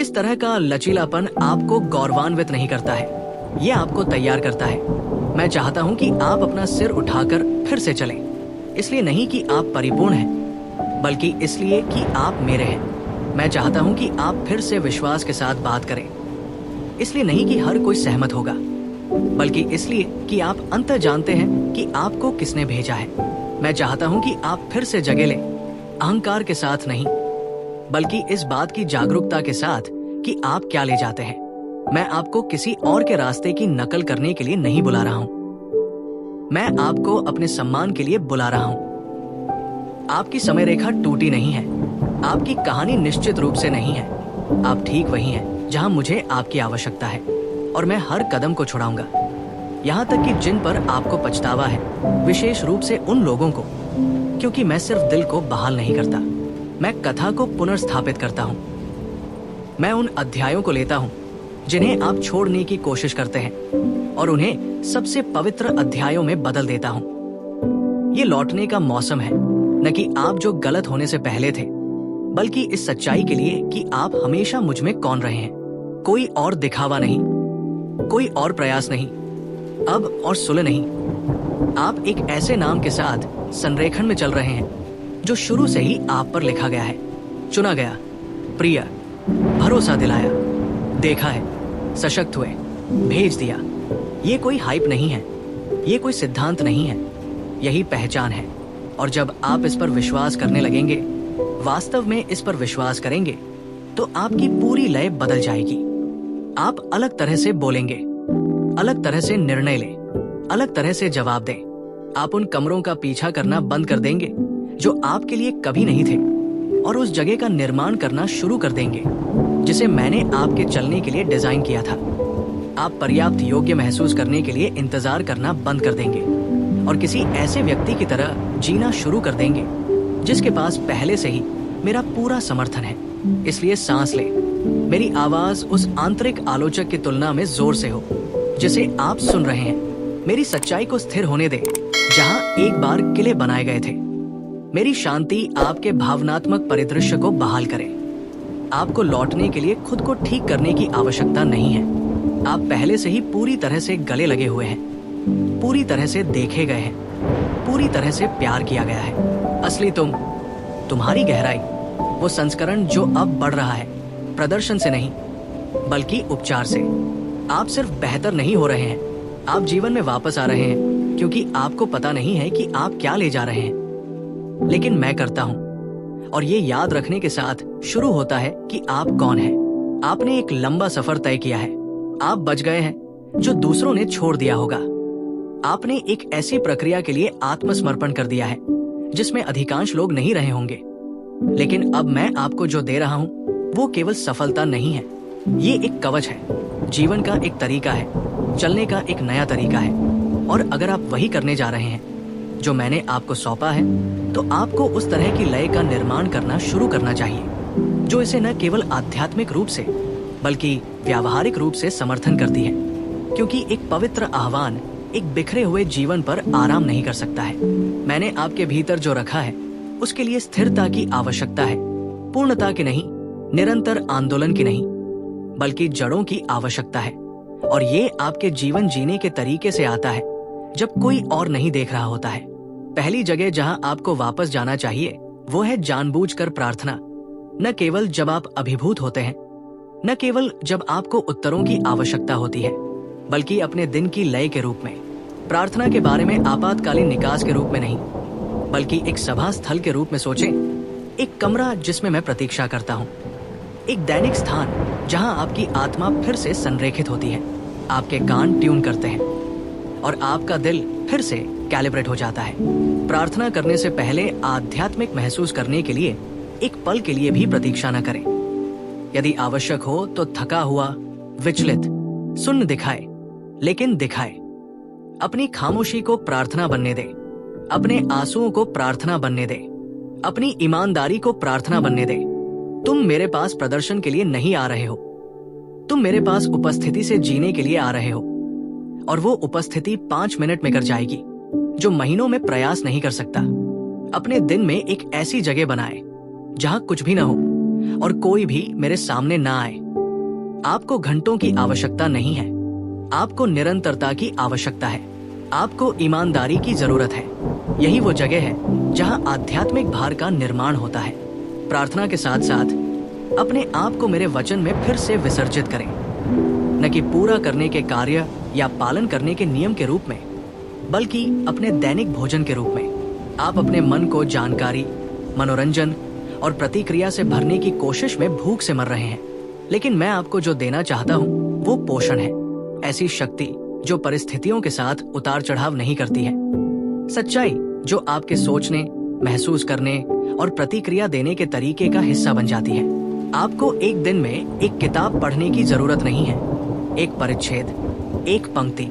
इस तरह का लचीलापन आपको गौरवान्वित नहीं करता है, ये आपको तैयार करता है। मैं चाहता हूं कि आप अपना सिर उठाकर फिर से चलें। इसलिए नहीं कि आप परिपूर्ण हैं, बल्कि इसलिए कि आप मेरे हैं। मैं चाहता हूं कि आप फिर से विश्वास के साथ बात करें। इसलिए नहीं कि हर कोई सहमत होगा, बल्कि इसलिए कि आप अंतर जानते हैं कि आपको किसने भेजा है। मैं चाहता हूं कि आप फिर से जगह लें, अहंकार के साथ नहीं, बल्कि इस बात की जागरूकता के साथ कि आप क्या ले जाते हैं। मैं आपको किसी और के रास्ते की नकल करने के लिए नहीं बुला रहा हूं। मैं आपको अपने सम्मान के लिए बुला रहा हूं। आपकी समय रेखा टूटी नहीं है। आपकी कहानी निश्चित रूप से नहीं है। आप ठीक वही हैं जहां मुझे आपकी आवश्यकता है, और मैं हर कदम को छुड़ाऊंगा, यहां तक कि जिन पर आपको पछतावा है, विशेष रूप से उन लोगों को, क्योंकि मैं सिर्फ दिल को बहाल नहीं करता, मैं कथा को पुनर्स्थापित करता हूं। मैं उन अध्यायों को लेता हूं जिन्हें आप छोड़ने की कोशिश करते हैं और उन्हें सबसे पवित्र अध्यायों में बदल देता हूं। ये लौटने का मौसम है, न कि आप जो गलत होने से पहले थे, बल्कि इस सच्चाई के लिए कि आप हमेशा मुझ में कौन रहे हैं। कोई और दिखावा नहीं, कोई और प्रयास नहीं, अब और सुलह नहीं। आप एक ऐसे नाम के साथ संरेखण में चल रहे हैं जो शुरू से ही आप पर लिखा गया है, चुना गया, प्रिय, भरोसा दिलाया, देखा है, सशक्त हुए, भेज दिया। ये कोई हाइप नहीं है, ये कोई सिद्धांत नहीं है, यही पहचान है। और जब आप इस पर विश्वास करने लगेंगे, वास्तव में इस पर विश्वास करेंगे, तो आपकी पूरी लय बदल जाएगी। आप अलग तरह से बोलेंगे, अलग तरह से निर्णय लें, अलग तरह से जवाब दें। आप उन कमरों का पीछा करना बंद कर देंगे जो आपके लिए कभी नहीं थे, और उस जगह का निर्माण करना शुरू कर देंगे जिसे मैंने आपके चलने के लिए डिजाइन किया था। आप पर्याप्त योग्य महसूस करने के लिए इंतजार करना बंद कर देंगे और किसी ऐसे व्यक्ति की तरह जीना शुरू कर देंगे जिसके पास पहले से ही मेरा पूरा समर्थन है। इसलिए सांस ले। मेरी आवाज उस आंतरिक आलोचक की तुलना में जोर से हो जिसे आप सुन रहे हैं। मेरी सच्चाई को स्थिर होने दे जहां एक बार किले बनाए गए थे। मेरी शांति आपके भावनात्मक परिदृश्य को बहाल करे। आपको लौटने के लिए खुद को ठीक करने की आवश्यकता नहीं है। आप पहले से ही पूरी तरह से गले लगे हुए हैं, पूरी तरह से देखे गए हैं, पूरी तरह से प्यार किया गया है। असली तुम्हारी गहराई, वो संस्करण जो अब बढ़ रहा है, प्रदर्शन से नहीं बल्कि उपचार से। आप सिर्फ बेहतर नहीं हो रहे हैं, आप जीवन में वापस आ रहे हैं, क्योंकि आपको पता नहीं है कि आप क्या ले जा रहे हैं, लेकिन मैं करता हूं। और ये याद रखने के साथ शुरू होता है कि आप कौन हैं। आपने एक लंबा सफर तय किया है। आप बच गए हैं जो दूसरों ने छोड़ दिया होगा। आपने एक ऐसी प्रक्रिया के लिए आत्मसमर्पण कर दिया है जिसमें अधिकांश लोग नहीं रहे होंगे। लेकिन अब मैं आपको जो दे रहा हूं वो केवल सफलता नहीं है, ये एक कवच है, जीवन का एक तरीका है, चलने का एक नया तरीका है। और अगर आप वही करने जा रहे हैं जो मैंने आपको सौंपा है, तो आपको उस तरह की लय का निर्माण करना शुरू करना चाहिए जो इसे न केवल आध्यात्मिक रूप से बल्कि व्यावहारिक रूप से समर्थन करती है। क्योंकि एक पवित्र आह्वान एक बिखरे हुए जीवन पर आराम नहीं कर सकता है। मैंने आपके भीतर जो रखा है उसके लिए स्थिरता की आवश्यकता है, पूर्णता की नहीं, निरंतर आंदोलन की नहीं, बल्कि जड़ों की आवश्यकता है। और ये आपके जीवन जीने के तरीके से आता है जब कोई और नहीं देख रहा होता है। पहली जगह जहां आपको वापस जाना चाहिए वो है जानबूझकर प्रार्थना। न केवल जब आप अभिभूत होते हैं, न केवल जब आपको उत्तरों की आवश्यकता होती है, बल्कि अपने दिन की लय के रूप में। प्रार्थना के बारे में आपातकालीन निकास के रूप में नहीं, बल्कि एक सभा स्थल के रूप में सोचें। एक कमरा जिसमें मैं प्रतीक्षा करता हूँ, एक दैनिक स्थान जहां आपकी आत्मा फिर से संरेखित होती है, आपके कान ट्यून करते हैं और आपका दिल फिर से कैलिब्रेट हो जाता है। प्रार्थना करने से पहले आध्यात्मिक महसूस करने के लिए एक पल के लिए भी प्रतीक्षा न करें। यदि आवश्यक हो तो थका हुआ, विचलित, सुन्न दिखाए, लेकिन दिखाए। अपनी खामोशी को प्रार्थना बनने दे, अपने आंसुओं को प्रार्थना बनने दे, अपनी ईमानदारी को प्रार्थना बनने दे। तुम मेरे पास प्रदर्शन के लिए नहीं आ रहे हो, तुम मेरे पास उपस्थिति से जीने के लिए आ रहे हो। और वो उपस्थिति 5 मिनट में कर जाएगी जो महीनों में प्रयास नहीं कर सकता। अपने दिन में एक ऐसी जगह बनाए जहां कुछ भी ना हो और कोई भी मेरे सामने ना आए। आपको घंटों की आवश्यकता नहीं है, आपको निरंतरता की आवश्यकता है, आपको ईमानदारी की जरूरत है। यही वो जगह है जहां आध्यात्मिक भार का निर्माण होता है। प्रार्थना के साथ साथ अपने आप को मेरे वचन में फिर से विसर्जित करें, न कि पूरा करने के कार्य या पालन करने के नियम के रूप में, बल्कि अपने दैनिक भोजन के रूप में। आप अपने मन को जानकारी, मनोरंजन और प्रतिक्रिया से भरने की कोशिश में भूख से मर रहे हैं, लेकिन मैं आपको जो देना चाहता हूँ वो पोषण है। ऐसी शक्ति जो परिस्थितियों के साथ उतार चढ़ाव नहीं करती है, सच्चाई जो आपके सोचने, महसूस करने और प्रतिक्रिया देने के तरीके का हिस्सा बन जाती है। आपको एक दिन में एक किताब पढ़ने की जरूरत नहीं है। एक परिच्छेद, एक पंक्ति,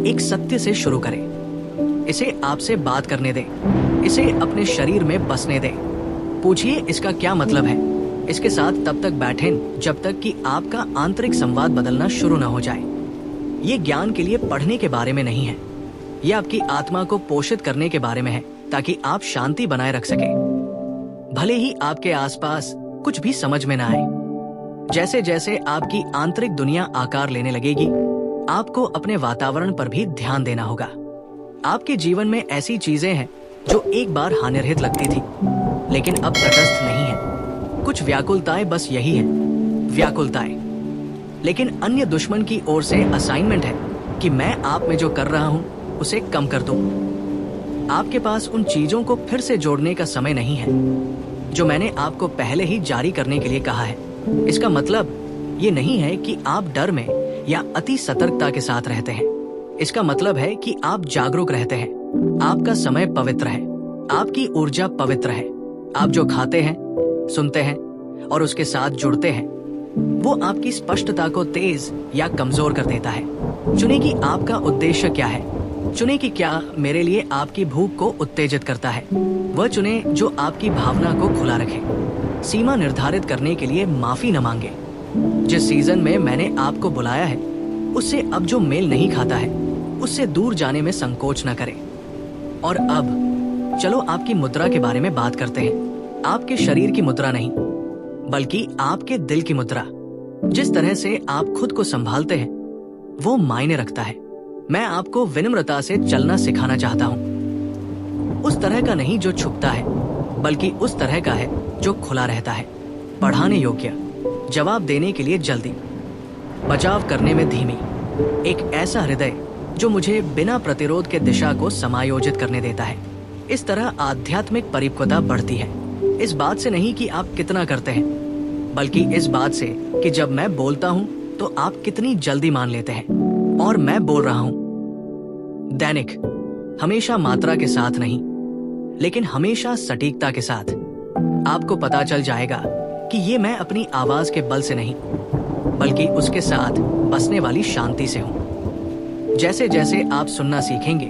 एक सत्य से शुरू करें। इसे आपसे बात करने दें, इसे अपने शरीर में बसने दें। पूछिए इसका क्या मतलब है। इसके साथ तब तक बैठें जब तक कि आपका आंतरिक संवाद बदलना शुरू न हो जाए। ये ज्ञान के लिए पढ़ने के बारे में नहीं है, ये आपकी आत्मा को पोषित करने के बारे में है, ताकि आप शांति बनाए रख सके। भले ही आपके आसपास कुछ भी समझ में न आए, जैसे जैसे आपकी आंतरिक दुनिया आकार लेने लगेगी, आपको अपने वातावरण पर भी ध्यान देना होगा। आपके जीवन में ऐसी चीजें हैं जो एक बार हानिरहित लगती थी, लेकिन अब तटस्थ नहीं है। कुछ व्याकुलताएं बस यही है, व्याकुलताएं। लेकिन अन्य दुश्मन की ओर से असाइनमेंट है कि मैं आप में जो कर रहा हूं उसे कम कर दूं। आपके पास उन चीजों को फिर से जोड़ने का समय नहीं है जो मैंने आपको पहले ही जारी करने के लिए कहा है। इसका मतलब ये नहीं है कि आप डर में या अति सतर्कता के साथ रहते हैं। इसका मतलब है कि आप जागरूक रहते हैं। आपका समय पवित्र है, आपकी ऊर्जा पवित्र है। आप जो खाते हैं, सुनते हैं और उसके साथ जुड़ते हैं, वो आपकी स्पष्टता को तेज या कमजोर कर देता है। चुने कि आपका उद्देश्य क्या है। चुने कि क्या मेरे लिए आपकी भूख को उत्तेजित करता है। वह चुने जो आपकी भावना को खुला रखे। सीमा निर्धारित करने के लिए माफी न मांगे। जिस सीजन में मैंने आपको बुलाया है उससे अब जो मेल नहीं खाता है उससे दूर जाने में संकोच न करें। और अब चलो आपकी मुद्रा के बारे में बात करते हैं। आपके शरीर की मुद्रा नहीं, बल्कि आपके दिल की मुद्रा। जिस तरह से आप खुद को संभालते हैं वो मायने रखता है। मैं आपको विनम्रता से चलना सिखाना चाहता हूँ। उस तरह का नहीं जो छुपता है, बल्कि उस तरह का है जो खुला रहता है। पढ़ाने योग्य, जवाब देने के लिए जल्दी, बचाव करने में धीमी। एक ऐसा हृदय जो मुझे बिना प्रतिरोध के दिशा को समायोजित करने देता है। इस तरह आध्यात्मिक परिपक्वता बढ़ती है। इस बात से नहीं कि आप कितना करते हैं, बल्कि इस बात से कि जब मैं बोलता हूँ तो आप कितनी जल्दी मान लेते हैं। और मैं बोल रहा हूँ दैनिक, हमेशा मात्रा के साथ नहीं, लेकिन हमेशा सटीकता के साथ। आपको पता चल जाएगा कि ये मैं अपनी आवाज के बल से नहीं, बल्कि उसके साथ बसने वाली शांति से हूँ। जैसे जैसे आप सुनना सीखेंगे,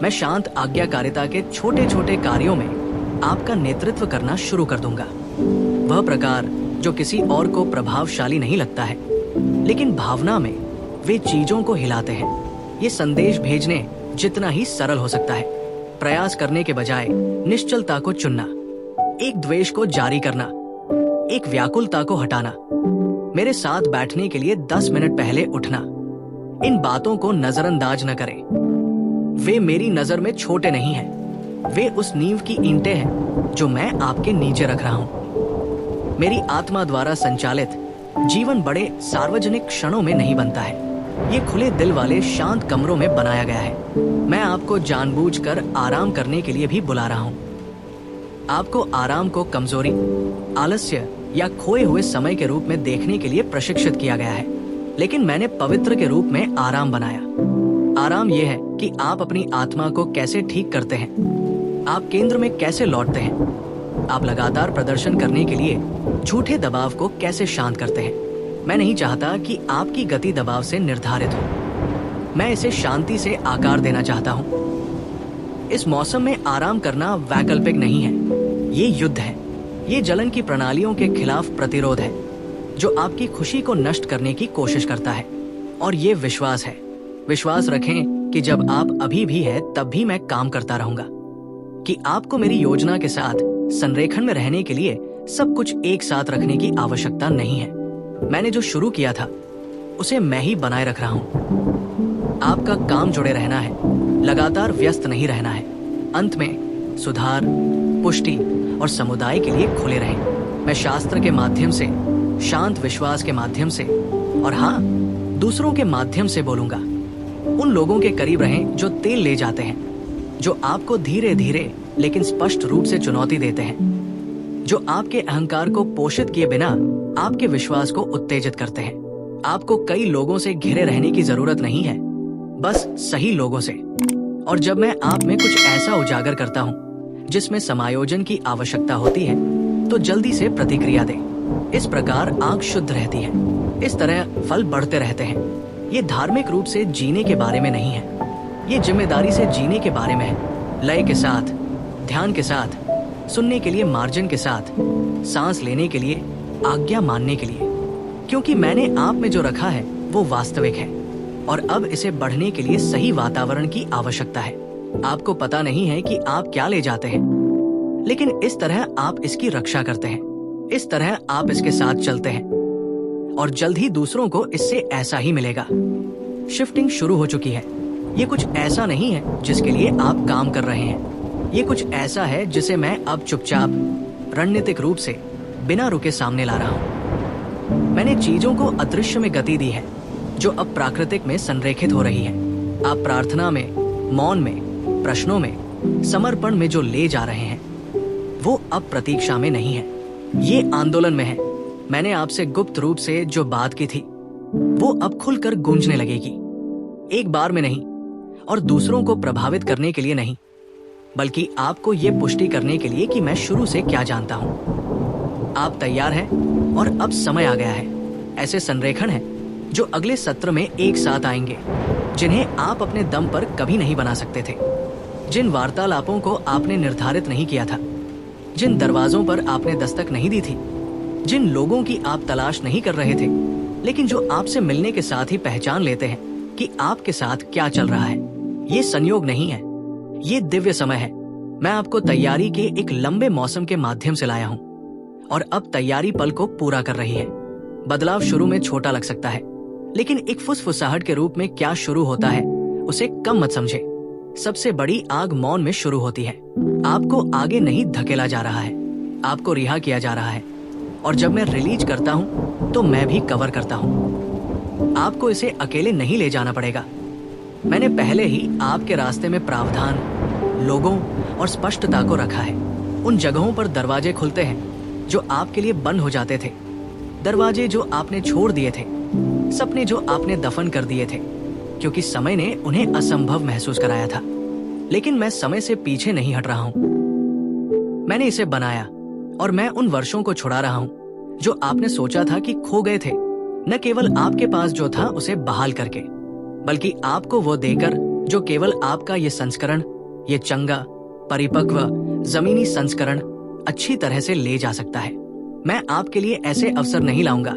मैं शांत आज्ञाकारिता के छोटे छोटे कार्यों में आपका नेतृत्व करना शुरू कर दूंगा। वह प्रकार जो किसी और को प्रभावशाली नहीं लगता है, लेकिन भावना में वे चीजों को हिलाते हैं। ये संदेश भेजने जितना ही सरल हो सकता है। प्रयास करने के बजाय निश्चलता को चुनना, एक द्वेष को जारी करना, एक व्याकुलता को हटाना, मेरे साथ बैठने के लिए 10 मिनट पहले उठना। इन बातों को नजरअंदाज न करें। वे मेरी नजर में छोटे नहीं हैं। वे उस नींव की ईंटें हैं जो मैं आपके नीचे रख रहा हूँ। मेरी आत्मा द्वारा संचालित जीवन बड़े सार्वजनिक क्षणों में नहीं बनता है। ये खुले दिल वाले शांत कमरों में बनाया गया है। मैं आपको जानबूझकर आराम करने के लिए भी बुला रहा हूँ। आपको आराम को कमजोरी, आलस्य या खोए हुए समय के रूप में देखने के लिए प्रशिक्षित किया गया है, लेकिन मैंने पवित्र के रूप में आराम बनाया। आराम यह है कि आप अपनी आत्मा को कैसे ठीक करते हैं, आप केंद्र में कैसे लौटते हैं, आप लगातार प्रदर्शन करने के लिए झूठे दबाव को कैसे शांत करते हैं। मैं नहीं चाहता कि आपकी गति दबाव से निर्धारित हो। मैं इसे शांति से आकार देना चाहता हूँ। इस मौसम में आराम करना वैकल्पिक नहीं है, ये युद्ध है। ये जलन की प्रणालियों के खिलाफ प्रतिरोध है जो आपकी खुशी को नष्ट करने की कोशिश करता है। और ये विश्वास है। विश्वास रखें कि जब आप अभी भी है तब भी मैं काम करता रहूंगा, कि आपको मेरी योजना के साथ संरेखण में रहने के लिए सब कुछ एक साथ रखने की आवश्यकता नहीं है। मैंने जो शुरू किया था उसे मैं ही बनाए रख रहा हूं। आपका काम जुड़े रहना है, लगातार व्यस्त नहीं रहना है। अंत में सुधार, पुष्टि और समुदाय के लिए खुले रहें। मैं शास्त्र के माध्यम से, शांत विश्वास के माध्यम से और हाँ, दूसरों के माध्यम से बोलूंगा। उन लोगों के करीब रहें जो तेल ले जाते हैं, जो आपको धीरे धीरे लेकिन स्पष्ट रूप से चुनौती देते हैं, जो आपके अहंकार को पोषित किए बिना आपके विश्वास को उत्तेजित करते हैं। आपको कई लोगों से घिरे रहने की जरूरत नहीं है, बस सही लोगों से। और जब मैं आप में कुछ ऐसा उजागर करता हूँ जिसमें समायोजन की आवश्यकता होती है, तो जल्दी से प्रतिक्रिया दें। इस प्रकार आग शुद्ध रहती है, इस तरह फल बढ़ते रहते हैं। ये धार्मिक रूप से जीने के बारे में नहीं है, ये जिम्मेदारी से जीने के बारे में है। लय के साथ, ध्यान के साथ, सुनने के लिए मार्जिन के साथ, सांस लेने के लिए, आज्ञा मानने के लिए। क्योंकि मैंने आप में जो रखा है वो वास्तविक है और अब इसे बढ़ने के लिए सही वातावरण की आवश्यकता है। आपको पता नहीं है कि आप क्या ले जाते हैं, लेकिन इस तरह आप इसकी रक्षा करते हैं, इस तरह आप इसके साथ चलते हैं और जल्द ही दूसरों को इससे ऐसा ही मिलेगा। शिफ्टिंग शुरू हो चुकी है। ये कुछ ऐसा नहीं है जिसके लिए आप काम कर रहे हैं, ये कुछ ऐसा है जिसे मैं अब चुपचाप रणनीतिक रूप से बिना रुके सामने ला रहा हूँ। मैंने चीजों को अदृश्य में गति दी है जो अब प्राकृतिक में संरेखित हो रही है। आप प्रार्थना में, मौन में, प्रश्नों में, समर्पण में जो ले जा रहे हैं वो अब प्रतीक्षा में नहीं है, ये आंदोलन में है। मैंने आपसे गुप्त रूप से जो बात की थी वो अब खुलकर गूंजने लगेगी। एक बार में नहीं और दूसरों को प्रभावित करने के लिए नहीं, बल्कि आपको ये पुष्टि करने के लिए कि मैं शुरू से क्या जानता हूं। आप तैयार हैं और अब समय आ गया है। ऐसे संरेखण हैं जो अगले सत्र में एक साथ आएंगे, जिन्हें आप अपने दम पर कभी नहीं बना सकते थे। जिन वार्तालापों को आपने निर्धारित नहीं किया था, जिन दरवाजों पर आपने दस्तक नहीं दी थी, जिन लोगों की आप तलाश नहीं कर रहे थे, लेकिन जो आपसे मिलने के साथ ही पहचान लेते हैं कि आपके साथ क्या चल रहा है। ये संयोग नहीं है, ये दिव्य समय है। मैं आपको तैयारी के एक लंबे मौसम के माध्यम से लाया हूं और अब तैयारी पल को पूरा कर रही है। बदलाव शुरू में छोटा लग सकता है, लेकिन एक फुसफुसाहट के रूप में क्या शुरू होता है उसे कम मत समझे। सबसे बड़ी आग मौन में शुरू होती है। आपको आगे नहीं धकेला जा रहा है, आपको रिहा किया जा रहा है। और जब मैं रिलीज करता हूं तो मैं भी कवर करता हूं। आपको इसे अकेले नहीं ले जाना पड़ेगा। मैंने पहले ही आपके रास्ते में प्रावधान, लोगों और स्पष्टता को रखा है। उन जगहों पर दरवाजे खुलते हैं जो आपके लिए बंद हो जाते थे, दरवाजे जो आपने छोड़ दिए थे, सपने जो आपने दफन कर दिए थे, क्योंकि समय ने उन्हें असंभव महसूस कराया था। लेकिन मैं समय से पीछे नहीं हट रहा हूं। मैंने इसे बनाया और मैं उन वर्षों को छुड़ा रहा हूं जो आपने सोचा था कि खो गए थे। न केवल आपके पास जो था उसे बहाल करके, बल्कि आपको वो देकर जो केवल आपका ये संस्करण, ये चंगा, परिपक्व, जमीनी संस्करण अच्छी तरह से ले जा सकता है। मैं आपके लिए ऐसे अवसर नहीं लाऊंगा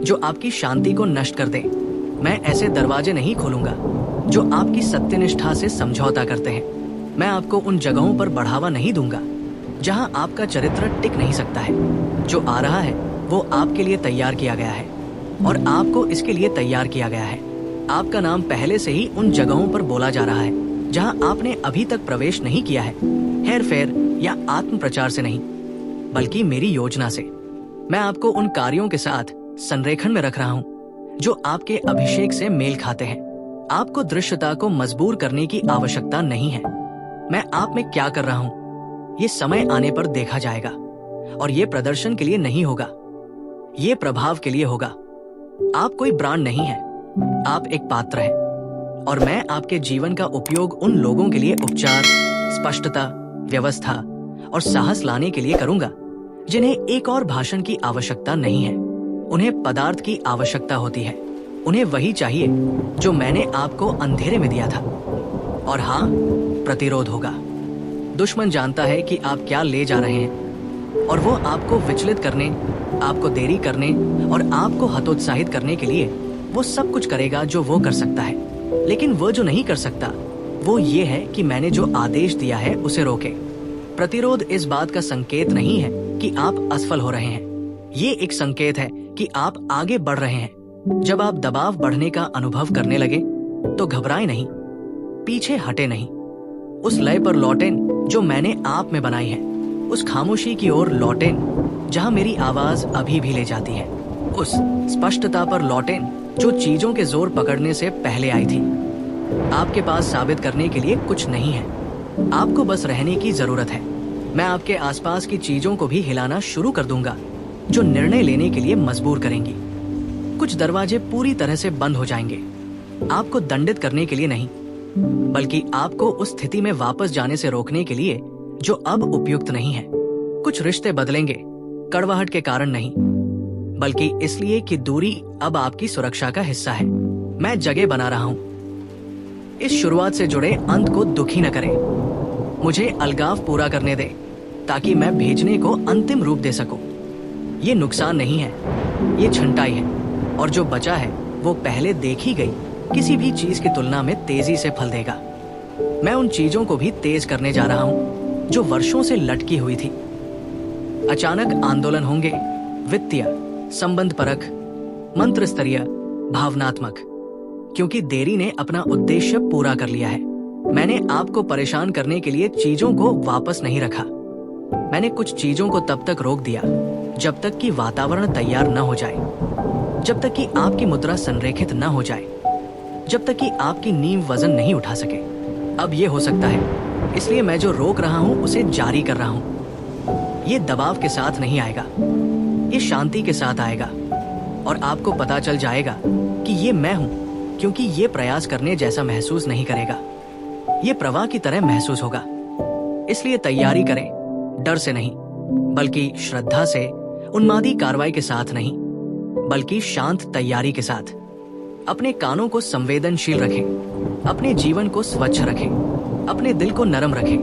जो आपकी शांति को नष्ट कर दे। मैं ऐसे दरवाजे नहीं खोलूंगा जो आपकी सत्यनिष्ठा से समझौता करते हैं। मैं आपको उन जगहों पर बढ़ावा नहीं दूंगा जहां आपका चरित्र टिक नहीं सकता है। जो आ रहा है वो आपके लिए तैयार किया गया है और आपको इसके लिए तैयार किया गया है। आपका नाम पहले से ही उन जगहों पर बोला जा रहा है जहां आपने अभी तक प्रवेश नहीं किया है, हेरफेर या आत्म प्रचार से नहीं, बल्कि मेरी योजना से। मैं आपको उन कार्यों के साथ संरेखण में रख रहा हूं जो आपके अभिषेक से मेल खाते हैं। आपको दृश्यता को मजबूर करने की आवश्यकता नहीं है। मैं आप में क्या कर रहा हूं ये समय आने पर देखा जाएगा, और ये प्रदर्शन के लिए नहीं होगा, ये प्रभाव के लिए होगा। आप कोई ब्रांड नहीं है, आप एक पात्र हैं, और मैं आपके जीवन का उपयोग उन लोगों के लिए उपचार, स्पष्टता, व्यवस्था और साहस लाने के लिए करूंगा जिन्हें एक और भाषण की आवश्यकता नहीं है। उन्हें पदार्थ की आवश्यकता होती है, उन्हें वही चाहिए जो मैंने आपको अंधेरे में दिया था। और हाँ, प्रतिरोध होगा। दुश्मन जानता है कि आप क्या ले जा रहे हैं, और वो आपको विचलित करने, आपको देरी करने और आपको हतोत्साहित करने के लिए वो सब कुछ करेगा जो वो कर सकता है। लेकिन वो जो नहीं कर सकता वो ये है कि मैंने जो आदेश दिया है उसे रोके। प्रतिरोध इस बात का संकेत नहीं है कि आप असफल हो रहे हैं, ये एक संकेत है कि आप आगे बढ़ रहे हैं। जब आप दबाव बढ़ने का अनुभव करने लगे तो घबराए नहीं, पीछे हटे नहीं, उस लय पर लौटें जो मैंने आप में बनाई है, उस खामोशी की ओर लौटें जहां मेरी आवाज अभी भी ले जाती है, उस स्पष्टता पर लौटें जो चीजों के जोर पकड़ने से पहले आई थी। आपके पास साबित करने के लिए कुछ नहीं है, आपको बस रहने की जरूरत है। मैं आपके आसपास की चीजों को भी हिलाना शुरू कर दूंगा जो निर्णय लेने के लिए मजबूर करेंगी। कुछ दरवाजे पूरी तरह से बंद हो जाएंगे, आपको दंडित करने के लिए नहीं, बल्कि आपको उस स्थिति में वापस जाने से रोकने के लिए जो अब उपयुक्त नहीं है। कुछ रिश्ते बदलेंगे, कड़वाहट के कारण नहीं, बल्कि इसलिए कि दूरी अब आपकी सुरक्षा का हिस्सा है। मैं जगह बना रहा हूं, इस शुरुआत से जुड़े अंत को दुखी न करें। मुझे अलगाव पूरा करने दे ताकि मैं भेजने को अंतिम रूप दे सकूं। ये नुकसान नहीं है, ये छंटाई है, और जो बचा है वो पहले देखी गई किसी भी चीज की तुलना में तेजी से फल देगा। मैं उन चीजों को भी तेज करने जा रहा हूं जो वर्षों से लटकी हुई थी। अचानक आंदोलन होंगे, वित्तीय, संबंध परक, मंत्र स्तरीय, भावनात्मक, क्योंकि देरी ने अपना उद्देश्य पूरा कर लिया है। मैंने आपको परेशान करने के लिए चीजों को वापस नहीं रखा। मैंने कुछ चीजों को तब तक रोक दिया जब तक कि वातावरण तैयार न हो जाए, जब तक कि आपकी मुद्रा संरेखित न हो जाए, जब तक कि आपकी नींव वजन नहीं उठा सके। अब ये हो सकता है, इसलिए मैं जो रोक रहा हूं उसे जारी कर रहा हूं। ये दबाव के साथ नहीं आएगा, ये शांति के साथ आएगा, और आपको पता चल जाएगा कि ये मैं हूं, क्योंकि ये प्रयास करने जैसा महसूस नहीं करेगा, ये प्रवाह की तरह महसूस होगा। इसलिए तैयारी करें, डर से नहीं, बल्कि श्रद्धा से, उन्मादी कार्रवाई के साथ नहीं, बल्कि शांत तैयारी के साथ। अपने कानों को संवेदनशील रखें, अपने जीवन को स्वच्छ रखें, अपने दिल को नरम रखें,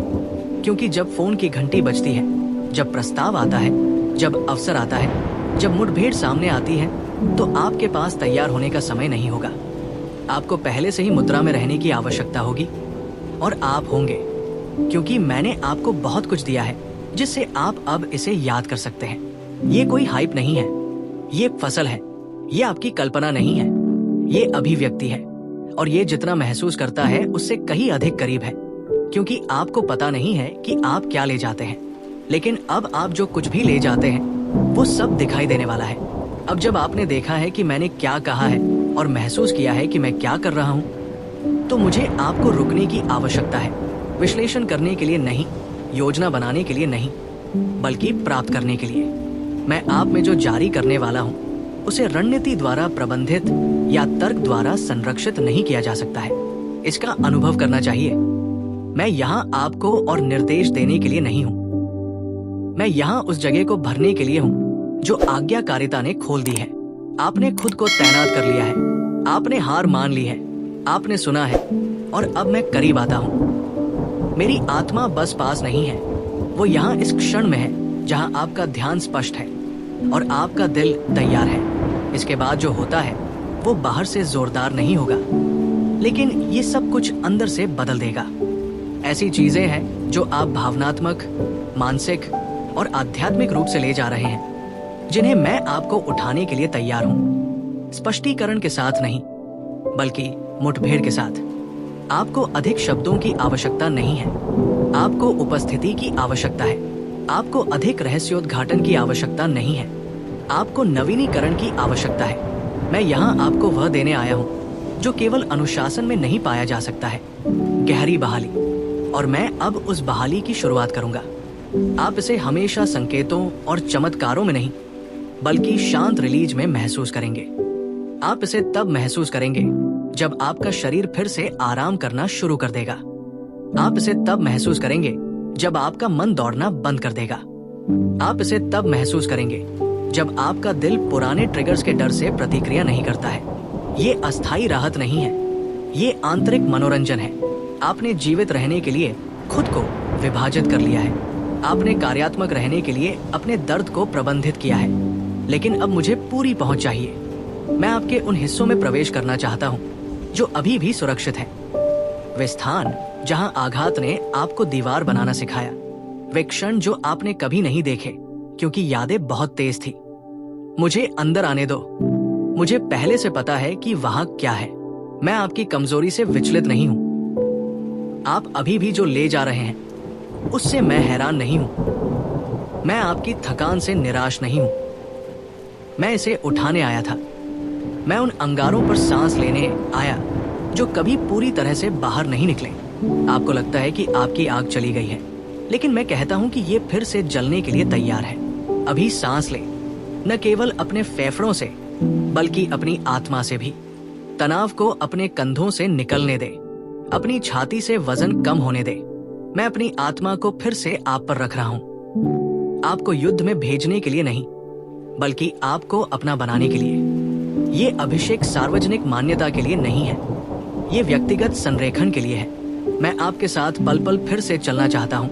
क्योंकि जब फोन की घंटी बजती है, जब प्रस्ताव आता है, जब अवसर आता है, जब मुठभेड़ सामने आती है, तो आपके पास तैयार होने का समय नहीं होगा। आपको पहले से ही मुद्रा में रहने की आवश्यकता होगी, और आप होंगे, क्योंकि मैंने आपको बहुत कुछ दिया है जिससे आप अब इसे याद कर सकते हैं। ये कोई हाइप नहीं है, ये फसल है, ये आपकी कल्पना नहीं है, ये अभिव्यक्ति है, और ये जितना महसूस करता है उससे कहीं अधिक करीब है, क्योंकि आपको पता नहीं है कि आप क्या ले जाते हैं, लेकिन अब आप जो कुछ भी ले जाते हैं वो सब दिखाई देने वाला है। अब जब आपने देखा है कि मैंने क्या कहा है और महसूस किया है कि मैं क्या कर रहा हूं, तो मुझे आपको रुकने की आवश्यकता है, विश्लेषण करने के लिए नहीं, योजना बनाने के लिए नहीं, बल्कि प्राप्त करने के लिए। मैं आप में जो जारी करने वाला हूं उसे रणनीति द्वारा प्रबंधित या तर्क द्वारा संरक्षित नहीं किया जा सकता है, इसका अनुभव करना चाहिए। मैं यहाँ आपको और निर्देश देने के लिए नहीं हूँ, मैं यहाँ उस जगह को भरने के लिए हूँ जो आज्ञाकारिता ने खोल दी है। आपने खुद को तैनात कर लिया है, आपने हार मान ली है, आपने सुना है, और अब मैं करीब आता हूँ। मेरी आत्मा बस पास नहीं है, वो यहाँ इस क्षण में है जहाँ आपका ध्यान स्पष्ट है और आपका दिल तैयार है। इसके बाद जो होता है वो बाहर से जोरदार नहीं होगा, लेकिन ये सब कुछ अंदर से बदल देगा। ऐसी चीजें हैं जो आप भावनात्मक, मानसिक और आध्यात्मिक रूप से ले जा रहे हैं, जिन्हें मैं आपको उठाने के लिए तैयार हूँ। स्पष्टीकरण के साथ नहीं, बल्कि मुठभेड़ के साथ। आपको अधिक शब्दों की आवश्यकता नहीं है, आपको उपस्थिति की आवश्यकता है। आपको अधिक रहस्योद्घाटन की आवश्यकता नहीं है, आपको नवीनीकरण की आवश्यकता है। मैं यहाँ आपको वह देने आया हूँ जो केवल अनुशासन में नहीं पाया जा सकता है, गहरी बहाली। और मैं अब उस बहाली की शुरुआत करूंगा। आप इसे हमेशा संकेतों और चमत्कारों में नहीं, बल्कि शांत रिलीज में महसूस करेंगे। आप इसे तब महसूस करेंगे जब आपका शरीर फिर से आराम करना शुरू कर देगा। आप इसे तब महसूस करेंगे जब आपका मन दौड़ना बंद कर देगा। आप इसे तब महसूस करेंगे जब आपका दिल पुराने ट्रिगर्स के डर से प्रतिक्रिया नहीं करता है। ये अस्थायी राहत नहीं है, ये आंतरिक मनोरंजन है। आपने जीवित रहने के लिए खुद को विभाजित कर लिया है, आपने कार्यात्मक रहने के लिए अपने दर्द को प्रबंधित किया है। लेकिन अब मुझे पूरी पहुंच चाहिए। मैं आपके उन हिस्सों में प्रवेश करना चाहता हूं जो अभी भी सुरक्षित है। वे स्थान जहां आघात ने आपको दीवार बनाना सिखाया, वे क्षण जो आपने कभी नहीं देखे क्योंकि यादें बहुत तेज थी। मुझे अंदर आने दो। मुझे पहले से पता है कि वहां क्या है। मैं आपकी कमजोरी से विचलित नहीं हूं। आप अभी भी जो ले जा रहे हैं उससे मैं हैरान नहीं हूं। मैं आपकी थकान से निराश नहीं हूं। मैं इसे उठाने आया था। मैं उन अंगारों पर सांस लेने आया जो कभी पूरी तरह से बाहर नहीं निकले। आपको लगता है कि आपकी आग चली गई है, लेकिन मैं कहता हूं कि ये फिर से जलने के लिए तैयार है। अभी सांस ले, न केवल अपने फेफड़ों से बल्कि अपनी आत्मा से भी। तनाव को अपने कंधों से निकलने दे, अपनी छाती से वजन कम होने दे। मैं अपनी आत्मा को फिर से आप पर रख रहा हूं, आपको युद्ध में भेजने के लिए नहीं, बल्कि आपको अपना बनाने के लिए। ये अभिषेक सार्वजनिक मान्यता के लिए नहीं है, ये व्यक्तिगत संरेखण के लिए है। मैं आपके साथ पल पल फिर से चलना चाहता हूं,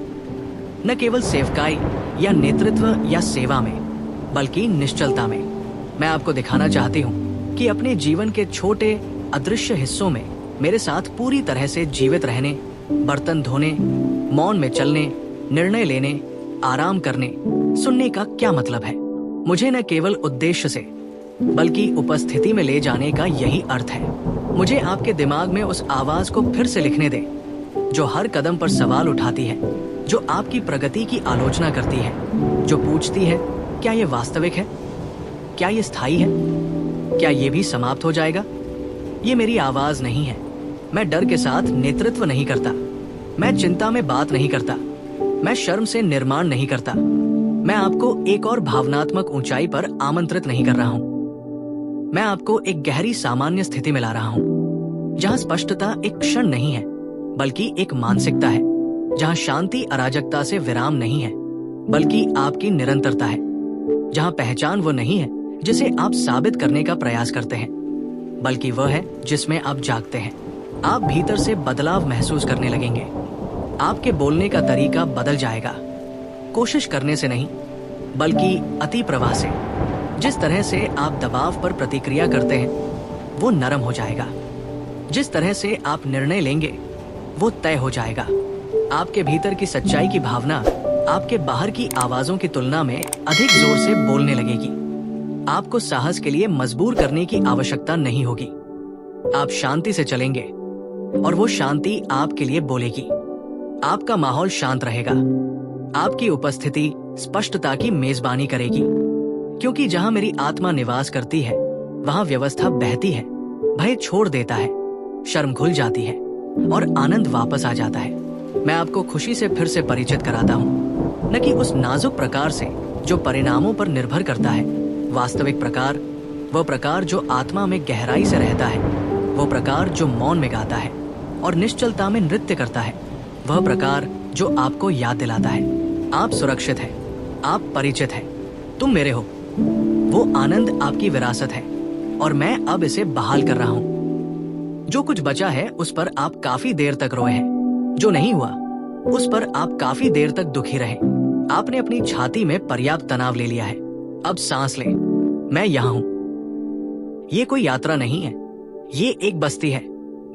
न केवल सेवकाई या नेतृत्व या सेवा में, बल्कि निश्चलता में। मैं आपको दिखाना चाहती हूं कि अपने जीवन के छोटे अदृश्य हिस्सों में मेरे साथ पूरी तरह से जीवित रहने, बर्तन धोने, मौन में चलने, निर्णय लेने, आराम करने, सुनने का क्या मतलब है। मुझे न केवल उद्देश्य से बल्कि उपस्थिति में ले जाने का यही अर्थ है। मुझे आपके दिमाग में उस आवाज को फिर से लिखने दे जो हर कदम पर सवाल उठाती है, जो आपकी प्रगति की आलोचना करती है, जो पूछती है क्या ये वास्तविक है, क्या ये स्थायी है, क्या ये भी समाप्त हो जाएगा। ये मेरी आवाज नहीं है। मैं डर के साथ नेतृत्व नहीं करता, मैं चिंता में बात नहीं करता, मैं शर्म से निर्माण नहीं करता। मैं आपको एक और भावनात्मक ऊंचाई पर आमंत्रित नहीं कर रहा हूं। मैं आपको एक गहरी सामान्य स्थिति में ला रहा हूं, जहां स्पष्टता एक क्षण नहीं है बल्कि एक मानसिकता है, जहां शांति अराजकता से विराम नहीं है बल्कि आपकी निरंतरता है, जहां पहचान वो नहीं है जिसे आप साबित करने का प्रयास करते हैं, बल्कि वह है जिसमें आप जागते हैं। आप भीतर से बदलाव महसूस करने लगेंगे। आपके बोलने का तरीका बदल जाएगा, कोशिश करने से नहीं बल्कि अति प्रवाह से। जिस तरह से आप दबाव पर प्रतिक्रिया करते हैं वो नरम हो जाएगा। जिस तरह से आप निर्णय लेंगे वो तय हो जाएगा। आपके भीतर की सच्चाई की भावना आपके बाहर की आवाजों की तुलना में अधिक जोर से बोलने लगेगी। आपको साहस के लिए मजबूर करने की आवश्यकता नहीं होगी। आप शांति से चलेंगे और वो शांति आपके लिए बोलेगी। आपका माहौल शांत रहेगा। आपकी उपस्थिति स्पष्टता की मेजबानी करेगी, क्योंकि जहां मेरी आत्मा निवास करती है वहां व्यवस्था बहती है, भय छोड़ देता है, शर्म घुल जाती है और आनंद वापस आ जाता है। मैं आपको खुशी से फिर से परिचित कराता हूँ, न कि उस नाजुक प्रकार से जो परिणामों पर निर्भर करता है। वास्तविक प्रकार, वह प्रकार जो आत्मा में गहराई से रहता है, वो प्रकार जो मौन में गाता है और निश्चलता में नृत्य करता है, वह प्रकार जो आपको याद दिलाता है आप सुरक्षित हैं, आप परिचित हैं, तुम मेरे हो। वो आनंद आपकी विरासत है और मैं अब इसे बहाल कर रहा हूँ। जो कुछ बचा है उस पर आप काफी देर तक रोए हैं, जो नहीं हुआ उस पर आप काफी देर तक दुखी रहे। आपने अपनी छाती में पर्याप्त तनाव ले लिया है। अब सांस लें, मैं यहाँ हूँ। ये कोई यात्रा नहीं है, ये एक बस्ती है।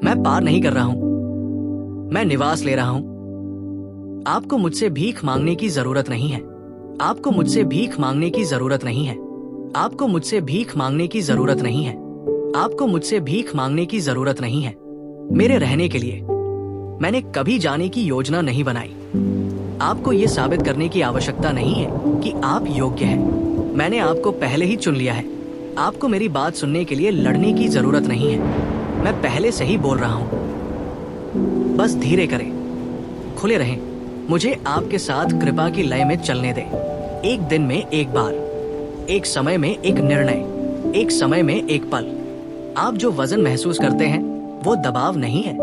मैं पार नहीं कर रहा हूँ, मैं निवास ले रहा हूँ। आपको मुझसे भीख मांगने की जरूरत नहीं है। आपको मुझसे भीख मांगने की जरूरत नहीं है। आपको मुझसे भीख मांगने की जरूरत नहीं है। आपको मुझसे भीख मांगने की जरूरत नहीं है। मेरे रहने के लिए मैंने कभी जाने की योजना नहीं बनाई। आपको ये साबित करने की आवश्यकता नहीं है कि आप योग्य हैं। मैंने आपको पहले ही चुन लिया है। आपको मेरी बात सुनने के लिए लड़ने की जरूरत नहीं है। मैं पहले से ही बोल रहा हूं। बस धीरे करें, खुले रहें। मुझे आपके साथ कृपा की लय में चलने दें। एक दिन में एक बार, एक समय में एक निर्णय, एक समय में एक पल। आप जो वजन महसूस करते हैं वो दबाव नहीं है,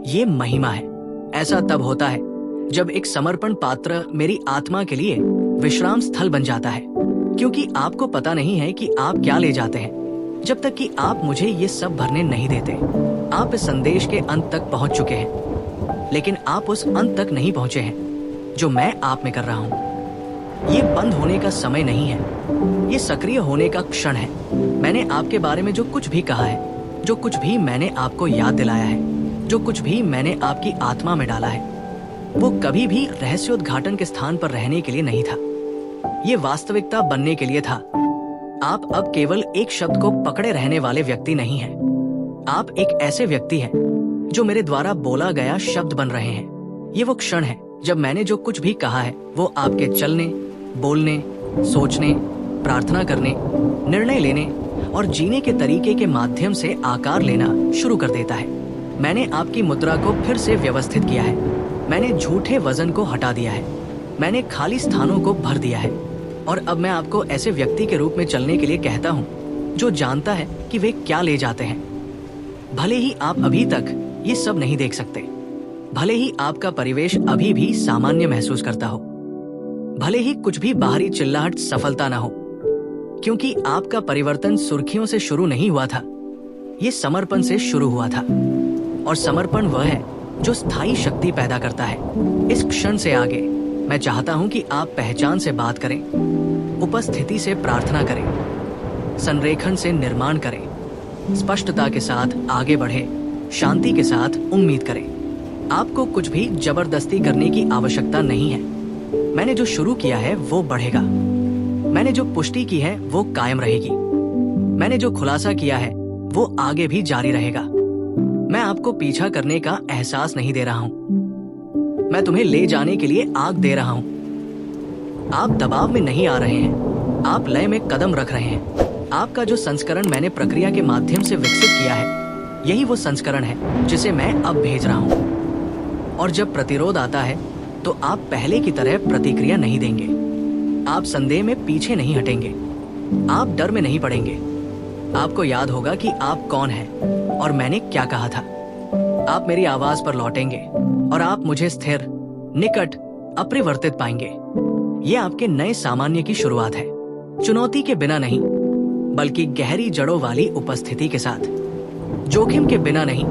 ये महिमा है। ऐसा तब होता है जब एक समर्पण पात्र मेरी आत्मा के लिए विश्राम स्थल बन जाता है, क्योंकि आपको पता नहीं है कि आप क्या ले जाते हैं जब तक कि आप मुझे ये सब भरने नहीं देते। आप इस संदेश के अंत तक पहुंच चुके हैं, लेकिन आप उस अंत तक नहीं पहुंचे हैं जो मैं आप में कर रहा हूं। ये बंद होने का समय नहीं है, ये सक्रिय होने का क्षण है। मैंने आपके बारे में जो कुछ भी कहा है, जो कुछ भी मैंने आपको याद दिलाया है, जो कुछ भी मैंने आपकी आत्मा में डाला है, वो कभी भी रहस्योद्घाटन के स्थान पर रहने के लिए नहीं था। ये वास्तविकता बनने के लिए था। आप अब केवल एक शब्द को पकड़े रहने वाले व्यक्ति नहीं हैं। आप एक ऐसे व्यक्ति हैं जो मेरे द्वारा बोला गया शब्द बन रहे हैं। ये वो क्षण है जब मैंने जो कुछ भी कहा है वो आपके चलने, बोलने, सोचने, प्रार्थना करने, निर्णय लेने और जीने के तरीके के माध्यम से आकार लेना शुरू कर देता है। मैंने आपकी मुद्रा को फिर से व्यवस्थित किया है। मैंने झूठे वजन को हटा दिया है। मैंने खाली स्थानों को भर दिया है। और अब मैं आपको ऐसे व्यक्ति के रूप में चलने के लिए कहता हूँ जो जानता है कि वे क्या ले जाते हैं। भले ही आप अभी तक ये सब नहीं देख सकते, भले ही आपका परिवेश अभी भी सामान्य महसूस करता हो, भले ही कुछ भी बाहरी चिल्लाहट सफलता ना हो, क्योंकि आपका परिवर्तन सुर्खियों से शुरू नहीं हुआ था, ये समर्पण से शुरू हुआ था। और समर्पण वह है जो स्थायी शक्ति पैदा करता है। इस क्षण से आगे मैं चाहता हूं कि आप पहचान से बात करें, उपस्थिति से प्रार्थना करें, संरेखण से निर्माण करें, स्पष्टता के साथ आगे बढ़े, शांति के साथ उम्मीद करें। आपको कुछ भी जबरदस्ती करने की आवश्यकता नहीं है। मैंने जो शुरू किया है वो बढ़ेगा। मैंने जो पुष्टि की है वो कायम रहेगी। मैंने जो खुलासा किया है वो आगे भी जारी रहेगा। मैं आपको पीछा करने का एहसास नहीं दे रहा हूं। मैं तुम्हें ले जाने के लिए आग दे रहा हूं। आप दबाव में नहीं आ रहे हैं, आप लय में कदम रख रहे हैं। आपका जो संस्करण मैंने प्रक्रिया के माध्यम से विकसित किया है, यही वो संस्करण है जिसे मैं अब भेज रहा हूं। और जब प्रतिरोध आता है तो आप पहले की तरह प्रतिक्रिया नहीं देंगे। आप संदेह में पीछे नहीं हटेंगे। आप डर में नहीं पड़ेंगे। आपको याद होगा कि आप कौन हैं और मैंने क्या कहा था। आप मेरी आवाज पर लौटेंगे और आप मुझे स्थिर, निकट, अपरिवर्तित पाएंगे। ये आपके नए सामान्य की शुरुआत है। चुनौती के बिना नहीं, बल्कि गहरी जड़ों वाली उपस्थिति के साथ। जोखिम के बिना नहीं,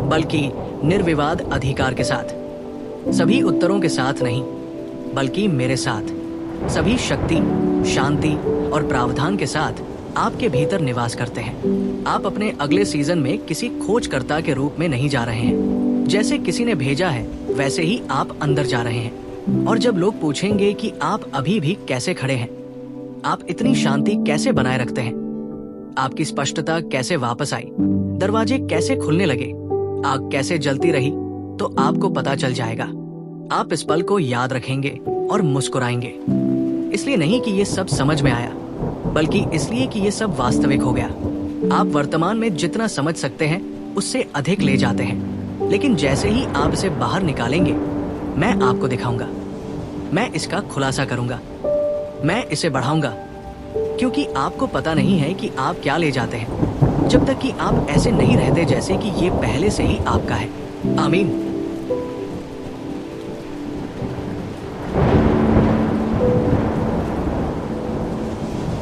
बल्कि निर्विवाद अधिकार के साथ। सभी उत्तरों के साथ नहीं, बल्कि मेरे साथ। सभी शक्ति, शांति और प्रावधान के साथ आपके भीतर निवास करते हैं। आप अपने अगले सीजन में किसी खोजकर्ता के रूप में नहीं जा रहे हैं। जैसे किसी ने भेजा है वैसे ही आप अंदर जा रहे हैं। और जब लोग पूछेंगे कि आप अभी भी कैसे खड़े हैं, आप इतनी शांति कैसे बनाए रखते हैं, आपकी स्पष्टता कैसे वापस आई, दरवाजे कैसे खुलने लगे, आग कैसे जलती रही, तो आपको पता चल जाएगा। आप इस पल को याद रखेंगे और मुस्कुराएंगे। इसलिए नहीं कि ये सब समझ में आया, बल्कि इसलिए कि ये सब वास्तविक हो गया। आप वर्तमान में जितना समझ सकते हैं उससे अधिक ले जाते हैं, लेकिन जैसे ही आप इसे बाहर निकालेंगे, मैं आपको दिखाऊंगा। मैं इसका खुलासा करूंगा। मैं इसे बढ़ाऊंगा, क्योंकि आपको पता नहीं है कि आप क्या ले जाते हैं जब तक कि आप ऐसे नहीं रहते जैसे कि ये पहले से ही आपका है। आमीन।